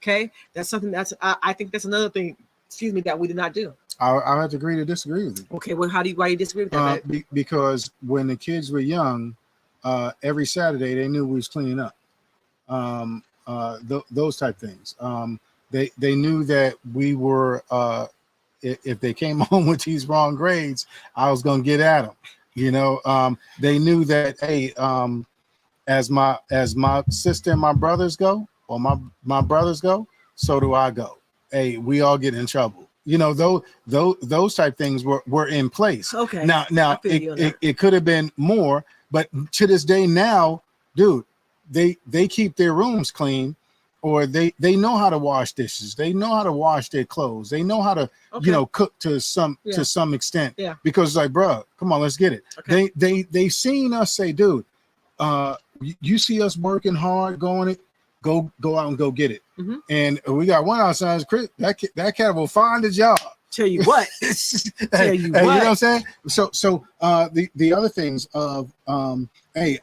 Okay, that's something I think that's another thing. That we did not do. I have to agree to disagree with you. Okay, well, why do you disagree with that? Because when the kids were young, every Saturday they knew we was cleaning up. Those type things. They knew that we were. If they came home with these wrong grades, I was going to get at them. They knew that, hey, as my sister and my brothers go, or my brothers go, so do I go. Hey, we all get in trouble. You know, those type things were in place. Okay. Now it could have been more, but to this day now, dude, they keep their rooms clean, or they know how to wash dishes. They know how to wash their clothes. They know how to cook to some extent. Yeah. Because like, bro, come on, let's get it. Okay. They seen us say, dude, you see us working hard, go out and go get it. Mm-hmm. And we got one outside, Chris. That cat will find a job. Tell you what. You know what I'm saying? So the other things of hey,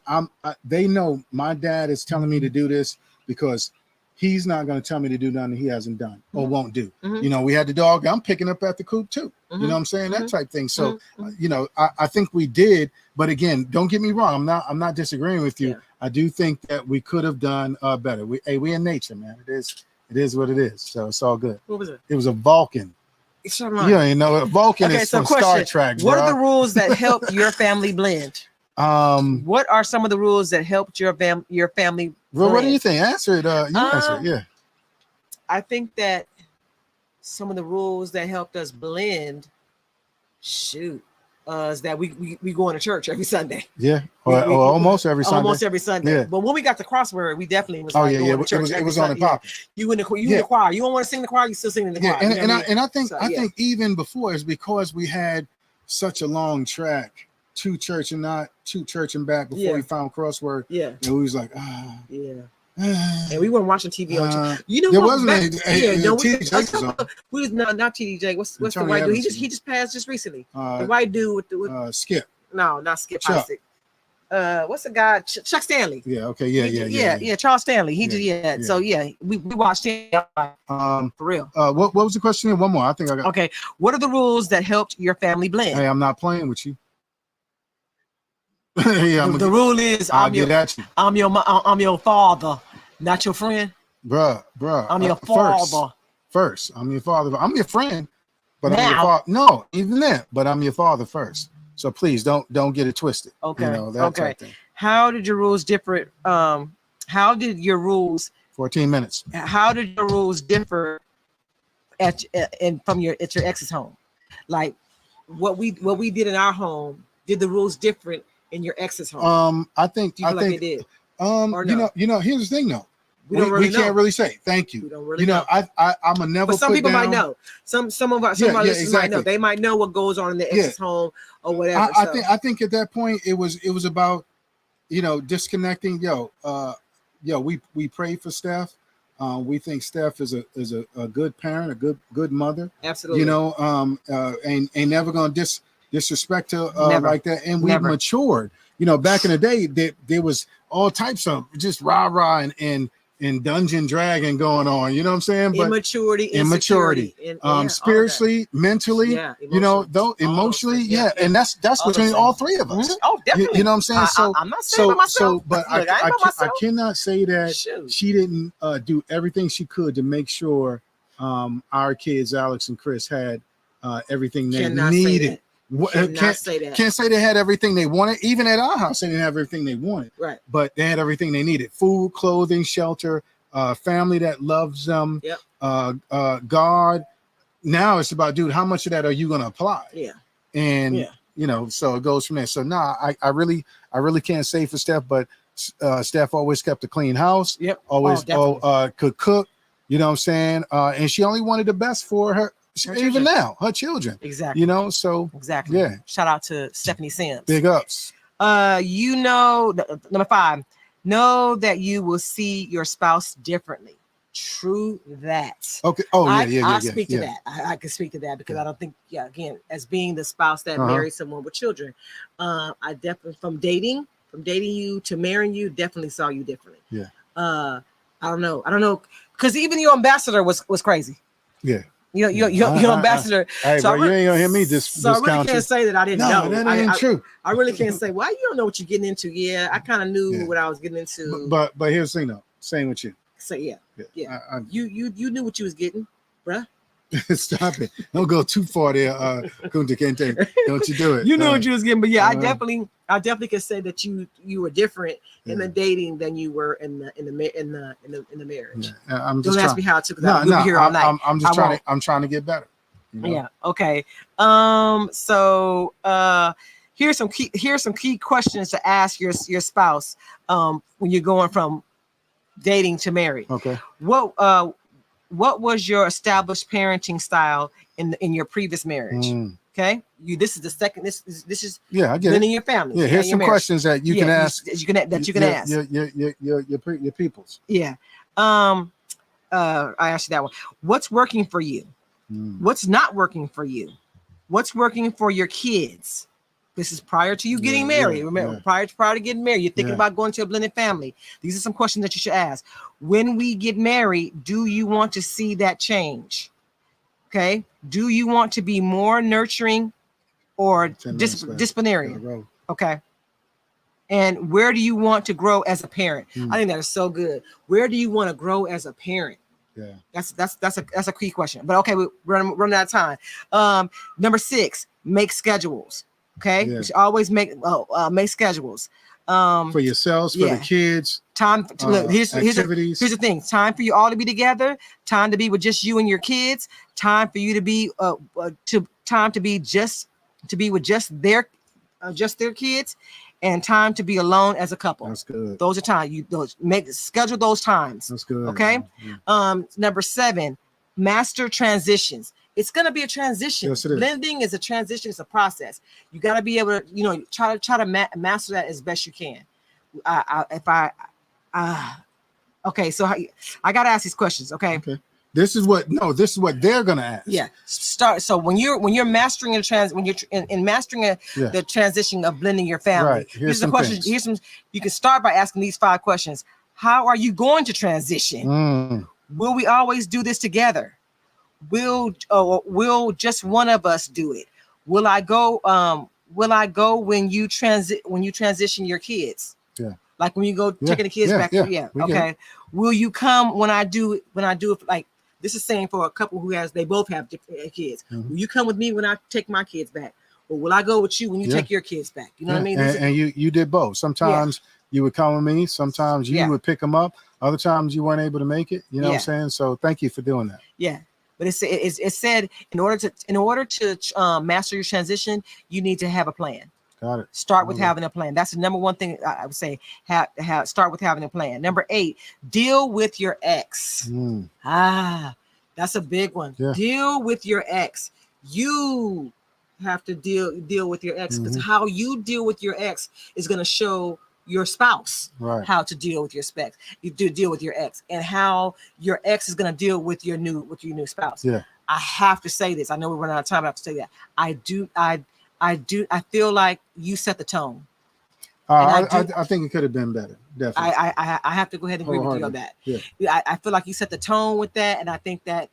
they know my dad is telling me to do this because he's not going to tell me to do nothing he hasn't done or won't do. Mm-hmm. You know, we had the dog. I'm picking up at the coop too. Mm-hmm. You know what I'm saying? Mm-hmm. That type thing. So, you know, I think we did. But again, don't get me wrong. I'm not disagreeing with you. Yeah. I do think that we could have done better. We in nature, man. It is what it is. So it's all good. What was it? It was a Vulcan. You ain't know a Vulcan is from Star Trek. What are the rules that help your family blend? What are some of the rules that helped your family? Well, what do you think? Answer it. You answer it. Yeah. I think that some of the rules that helped us blend, is that we going to church every Sunday. Yeah, or almost every Sunday. Almost every Sunday. Yeah. But when we got to Crossword, we definitely was going to church. It was on the pop. You in the choir. You don't want to sing the choir. You still sing in the choir. And I think even before is because we had such a long track to church and back before we found Crossword. Yeah, and we was like, and we weren't watching TV on church. You know, there wasn't TDJ. We was not TDJ. What's the white dude? He just passed just recently. The white dude with Skip. No, not Skip. What's the guy? Chuck Stanley. Yeah. Okay. Yeah. Charles Stanley. He just So we watched him for real. What was the question here? One more. I think I got. Okay. What are the rules that helped your family blend? Hey, I'm not playing with you. The rule is I'm your father, not your friend. Bruh. I'm your father. First, I'm your father. I'm your friend, but I'm your father. No, even then, but I'm your father first. So please don't get it twisted. Okay. You know, that type thing. How did your rules differ? How did your rules 14 minutes. How did your rules differ at your ex's home? Like what we did in our home, did the rules different in your ex's home? I think they did. No? you know, here's the thing though. We can't really say thank you. We don't really know. I'm a never. But some people might know. Some of our listeners might know. They might know what goes on in their ex's home or whatever. I think at that point it was about, you know, disconnecting. We pray for Steph. We think Steph is a good parent, a good mother. Absolutely. You know, ain't never gonna disrespect her like that. And we've matured. You know, back in the day, there was all types of just rah-rah and dungeon dragon going on. You know what I'm saying? But immaturity, spiritually, mentally, you know, though emotionally, and that's between all three of us. Oh, definitely. You know what I'm saying? I'm not saying by myself. But I cannot say that she didn't do everything she could to make sure our kids, Alex and Chris, had everything they needed. Can't say they had everything they wanted. Even at our house, they didn't have everything they wanted. Right. But they had everything they needed: food, clothing, shelter, family that loves them. Yep. God. Now it's about, dude, how much of that are you going to apply? Yeah. And you know, so it goes from there. So I really can't say for Steph, but Steph always kept a clean house. Yep. Always could cook. You know what I'm saying? And she only wanted the best for her. Even now, her children. Exactly. You know, so exactly. Yeah. Shout out to Stephanie Sims. Big ups. You know, number 5, know that you will see your spouse differently. True that. Okay. Oh, I speak to that. I can speak to that because I don't think, again, as being the spouse that married someone with children, I definitely from dating you to marrying you, definitely saw you differently. Yeah. I don't know, because even your ambassador was crazy. Yeah. Your ambassador. Hey, so bro, you ain't gonna hear me so I really can't say that I didn't know. That ain't true. I really can't say, well, you don't know what you're getting into. Yeah, I kind of knew what I was getting into. But here's the thing though. Same with you. So yeah. You knew what you was getting, bruh. Stop it. Don't go too far there, Kunta Kinte. Don't you do it. You knew what you was getting, but I definitely can say that you were different in the dating than you were in the marriage. I'm just don't ask me how it took that. We'll be here all night. I'm trying to get better. You know? Yeah. Okay. So here's some key questions to ask your spouse when you're going from dating to married. Okay. What was your established parenting style in your previous marriage? Okay, this is the second. This is I get in it. your family. Yeah, here's some questions that you can ask. You can ask Your peoples. Yeah. I asked you that one. What's working for you? What's not working for you? What's working for your kids? This is prior to you getting married. Remember, prior to getting married, you're thinking about going to a blended family. These are some questions that you should ask. When we get married, do you want to see that change? Okay. Do you want to be more nurturing or disciplinarian? Okay. And where do you want to grow as a parent? I think that is so good. Where do you want to grow as a parent? Yeah. That's a key question. But okay, we're running out of time. Number 6, make schedules. Okay. You should always make schedules. For yourselves, for the kids. Time look, here's activities. Here's the thing. Time for you all to be together, time to be with just you and your kids, time for you to be with just their kids, and time to be alone as a couple. That's good. Those are time. Schedule those times. That's good. Okay. Number 7, master transitions. It's gonna be a transition. Yes, it is. Blending is a transition. It's a process. You got to be able to, try to master that as best you can. Okay. So I got to ask these questions. Okay. This is what they're gonna ask. Yeah. Start. So when you're mastering the transition of blending your family, right. Here's some questions. You can start by asking these 5 questions. How are you going to transition? Will we always do this together? Will just one of us do it? Will I go when you transition your kids? Yeah. Like when you go taking the kids back. Yeah. Okay. Will you come when I do it? Like this is saying for a couple they both have different kids. Will you come with me when I take my kids back? Or will I go with you when you take your kids back? You know what I mean? And you did both. Sometimes you would come with me. Sometimes you would pick them up. Other times you weren't able to make it. You know what I'm saying? So thank you for doing that. Yeah. But it said in order to master your transition, you need to have a plan. Got it. Start with having a plan. That's the number one thing I would say. Start with having a plan. Number 8, deal with your ex. That's a big one. Yeah. Deal with your ex. You have to deal with your ex, because how you deal with your ex is going to show your spouse how to deal with your ex. You do deal with your ex, and how your ex is going to deal with your new spouse. Yeah, I have to say this. I know we're running out of time. I have to say that. I feel like you set the tone. I think it could have been better. Definitely. I have to go ahead and agree with you on that. Yeah. I feel like you set the tone with that, and I think that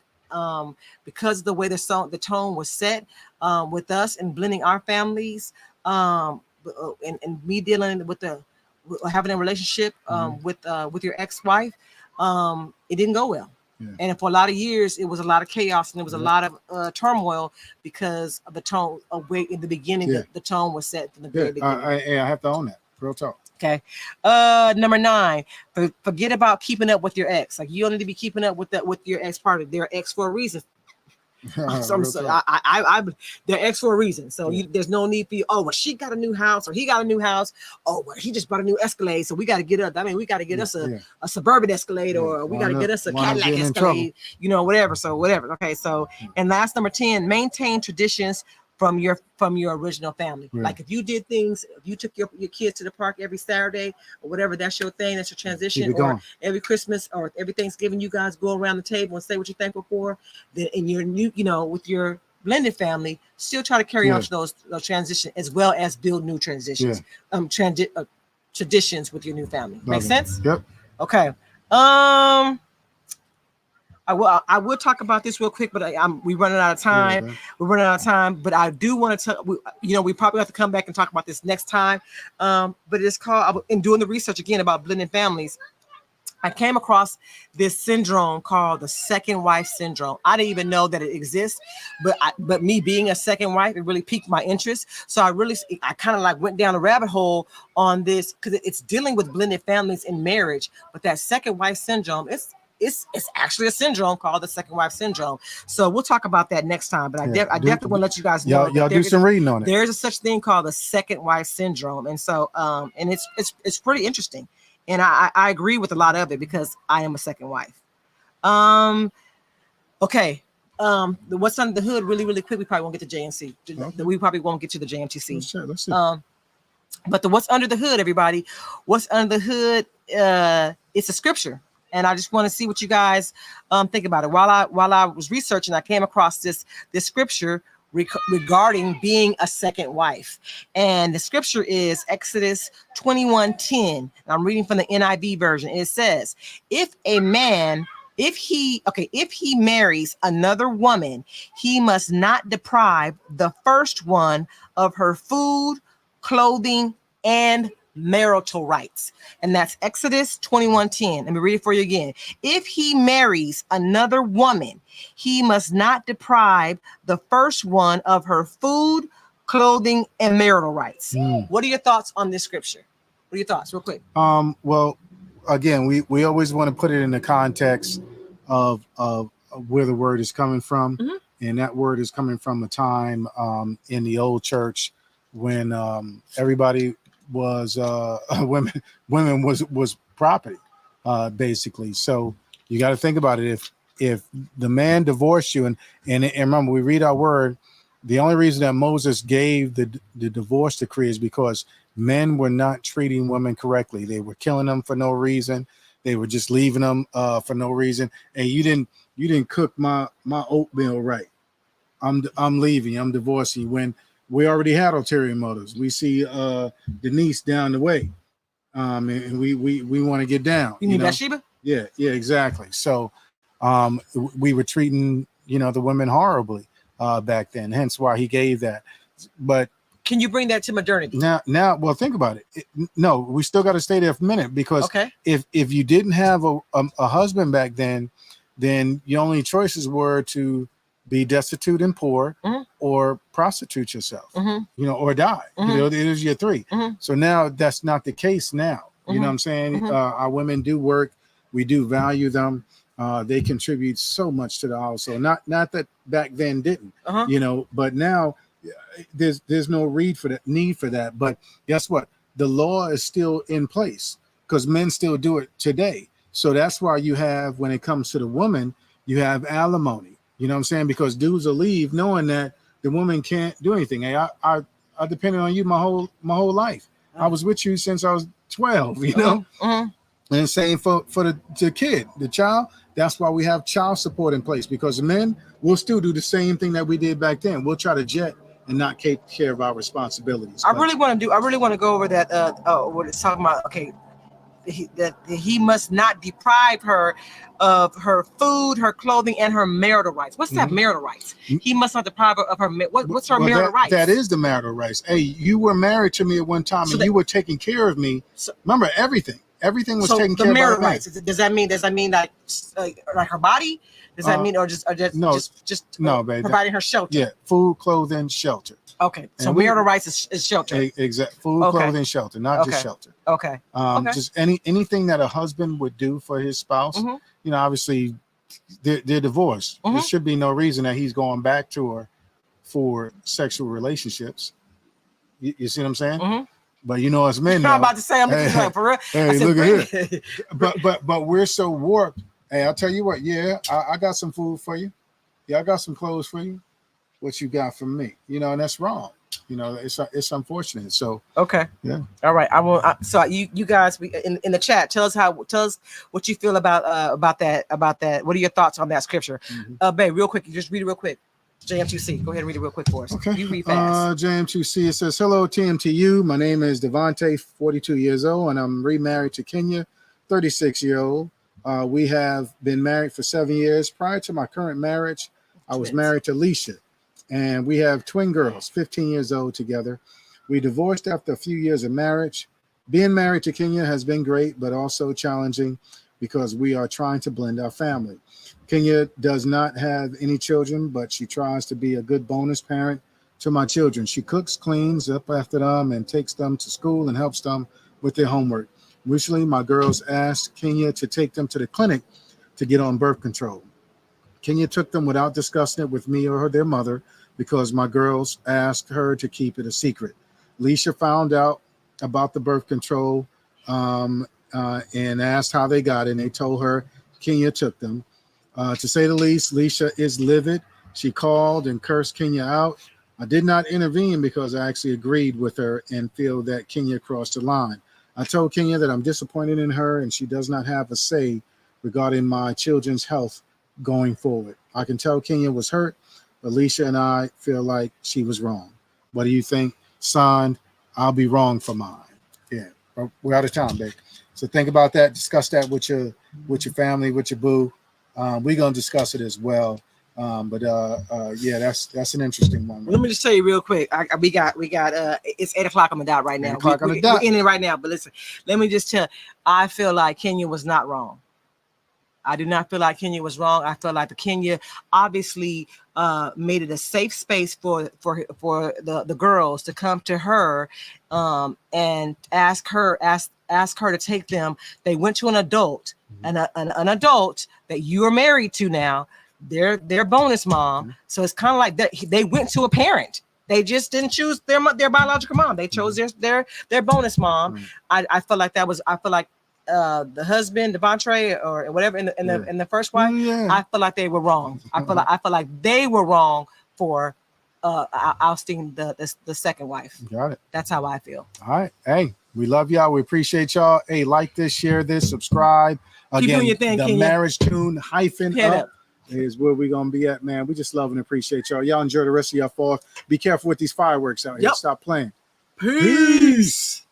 because of the way the tone was set with us and blending our families, and me dealing with having a relationship with your ex-wife, it didn't go well. Yeah. And for a lot of years, it was a lot of chaos, and there was a lot of turmoil because of the tone. In the beginning, the tone was set from the very beginning. I have to own that. Real talk. Okay. Number 9, forget about keeping up with your ex. Like, you don't need to be keeping up with your ex partner. They're ex for a reason. They're ex for a reason. So there's no need for you. Oh, well, she got a new house, or he got a new house. Oh, well, he just bought a new Escalade, so we got to get up. I mean, we got to get us a Suburban Escalade, or we got to get us a Cadillac Escalade. Whatever. So whatever. Okay. So, and last, number 10, maintain traditions from your original family. Yeah. Like if you did things, if you took your kids to the park every Saturday or whatever, that's your thing, that's your transition. Or every Christmas or every Thanksgiving, you guys go around the table and say what you're thankful for. Then in your new, with your blended family, still try to carry on to those transitions, as well as build new transitions, traditions with your new family. Make sense? Yep. Okay. I will talk about this real quick, but we're running out of time. Yeah, we're running out of time, but I do want to we probably have to come back and talk about this next time. But it's called, in doing the research again about blending families, I came across this syndrome called the second wife syndrome. I didn't even know that it exists, but me being a second wife, it really piqued my interest. So I kind of like went down a rabbit hole on this, because it's dealing with blended families in marriage. But that second wife syndrome, it's actually a syndrome called the second wife syndrome. So we'll talk about that next time. But I definitely want to let you guys know y'all do some reading on it. There is a such thing called the second wife syndrome, and so and it's pretty interesting. And I agree with a lot of it because I am a second wife. Okay. What's under the hood really quick. We probably won't get to JNC. Okay. We probably won't get to the JMTC. Let's see. But what's under the hood, everybody? What's under the hood? It's a scripture, and I just want to see what you guys think about it. While I was researching, I came across this scripture regarding being a second wife, and the scripture is Exodus 21:10. I'm reading from the NIV version. It says, if he marries another woman, he must not deprive the first one of her food, clothing, and marital rights. And that's Exodus 21:10. Let me read it for you again. If he marries another woman, he must not deprive the first one of her food, clothing, and marital rights. What are your thoughts on this scripture? What are your thoughts, real quick? Well, again, we always want to put it in the context of where the word is coming from. And that word is coming from a time in the old church when everybody was women was property, basically. So you got to think about it. If the man divorced you, and remember, we read our word, the only reason that Moses gave the divorce decree is because men were not treating women correctly. They were killing them for no reason. They were just leaving them for no reason. And you didn't cook my oatmeal right. I'm leaving. I'm divorcing. When we already had ulterior motives. We see Denise down the way, and we want to get down. You mean Bathsheba? Yeah, exactly. So we were treating the women horribly back then. Hence why he gave that. But can you bring that to modernity? Now, well, think about it. No, we still got to stay there for a minute, because if you didn't have a husband back then your only choices were to be destitute and poor, or prostitute yourself, or die. It is your three. So now that's not the case now. You know what I'm saying? Our women do work. We do value them. They contribute so much to the household. Not that back then didn't, but now there's no need for that. But guess what? The law is still in place because men still do it today. So that's why you have, when it comes to the woman, you have alimony. You know what I'm saying? Because dudes will leave knowing that the woman can't do anything. Hey, I depended on you my whole life. I was with you since I was 12, And same for the kid, the child. That's why we have child support in place, because men will still do the same thing that we did back then. We'll try to jet and not take care of our responsibilities. I really want to go over that. What it's talking about. Okay. That he must not deprive her of her food, her clothing, and her marital rights. What's that marital rights? He must not deprive her of her. What's her marital rights? That is the marital rights. Hey, you were married to me at one time, and you were taking care of me. Remember, everything was taken care of. The marital rights. Does that mean like her body? Does that mean or just no, baby, providing her shelter? Yeah, food, clothing, shelter. Okay, so marital rights is shelter. Exactly, food, clothing, shelter, not just shelter. Okay. Just anything that a husband would do for his spouse. Obviously, they're divorced. There should be no reason that he's going back to her for sexual relationships. You see what I'm saying? But as men, I'm about to say, I'm for real. Hey, look at here. But we're so warped. Hey, I'll tell you what. Yeah, I got some food for you. Yeah, I got some clothes for you. What you got from me? And that's wrong. It's unfortunate. So yeah. All right. I will. So you guys, in the chat, tell us what you feel about that. What are your thoughts on that scripture? Babe, real quick, you just read it real quick. JM2C. Go ahead and read it real quick for us. Okay. You read fast. JM2C. It says, "Hello, TMTU. My name is Devontae, 42 years old, and I'm remarried to Kenya, 36-year-old. We have been married for 7 years. Prior to my current marriage, I was married to Alicia, and we have twin girls, 15 years old together. We divorced after a few years of marriage. Being married to Kenya has been great, but also challenging because we are trying to blend our family. Kenya does not have any children, but she tries to be a good bonus parent to my children. She cooks, cleans up after them, and takes them to school and helps them with their homework. Recently, my girls asked Kenya to take them to the clinic to get on birth control. Kenya took them without discussing it with me or their mother because my girls asked her to keep it a secret. Leisha found out about the birth control and asked how they got it, and they told her Kenya took them. To say the least, Leisha is livid. She called and cursed Kenya out. I did not intervene because I actually agreed with her and feel that Kenya crossed the line. I told Kenya that I'm disappointed in her and she does not have a say regarding my children's health going forward. I can tell Kenya was hurt, but Leisha and I feel like she was wrong. What do you think? Signed, I'll be wrong for mine. Yeah, we're out of time, babe. So think about that. Discuss that with your family, with your boo. We're gonna discuss it as well. Yeah, that's an interesting one. Let me just tell you real quick. We got it's 8 o'clock on the dot right now. We're in it right now. But listen, let me just tell. I feel like Kenya was not wrong. I do not feel like Kenya was wrong. I feel like the Kenya obviously made it a safe space for the girls to come to her and ask her to take them. They went to an adult, an adult that you are married to now. Their bonus mom. So it's kind of like that. They went to a parent. They just didn't choose their biological mom. They chose their bonus mom. I feel like that was. I feel like the husband, Devontre, or whatever in the first wife. I feel like they were wrong. I feel like they were wrong for ousting the second wife. Got it. That's how I feel. All right. Hey, we love y'all. We appreciate y'all. Hey, like this, share this, subscribe. Again, keep doing your thing, the Kenya. Marriage Tune -up is where we're gonna be at, man. We just love and appreciate y'all. Y'all enjoy the rest of your fall. Be careful with these fireworks out here. Stop playing. Peace.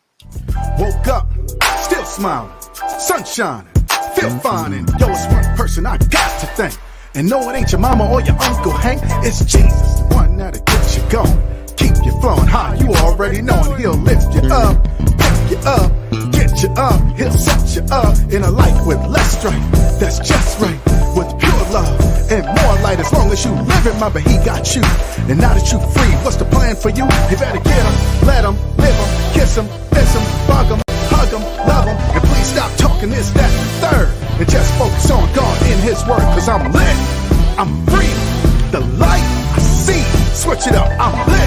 Woke up, still smiling, sun shining, feel fine. And yo, it's one person I got to thank. And no, it ain't your mama or your Uncle Hank. It's Jesus, the one that'll get you going, keep you flowing high. You already know, and he'll lift you up, pick you up, get you up. He'll set you up in a life with less strength. That's just right, with pure love and more light. As long as you live it, remember he got you. And now that you free, what's the plan for you? You better get him, let him, live him, kiss him, miss him, bug him, hug him, love him. And please stop talking this, that, and the third. And just focus on God in his word. Cause I'm lit, I'm free, the light I see. Switch it up, I'm lit.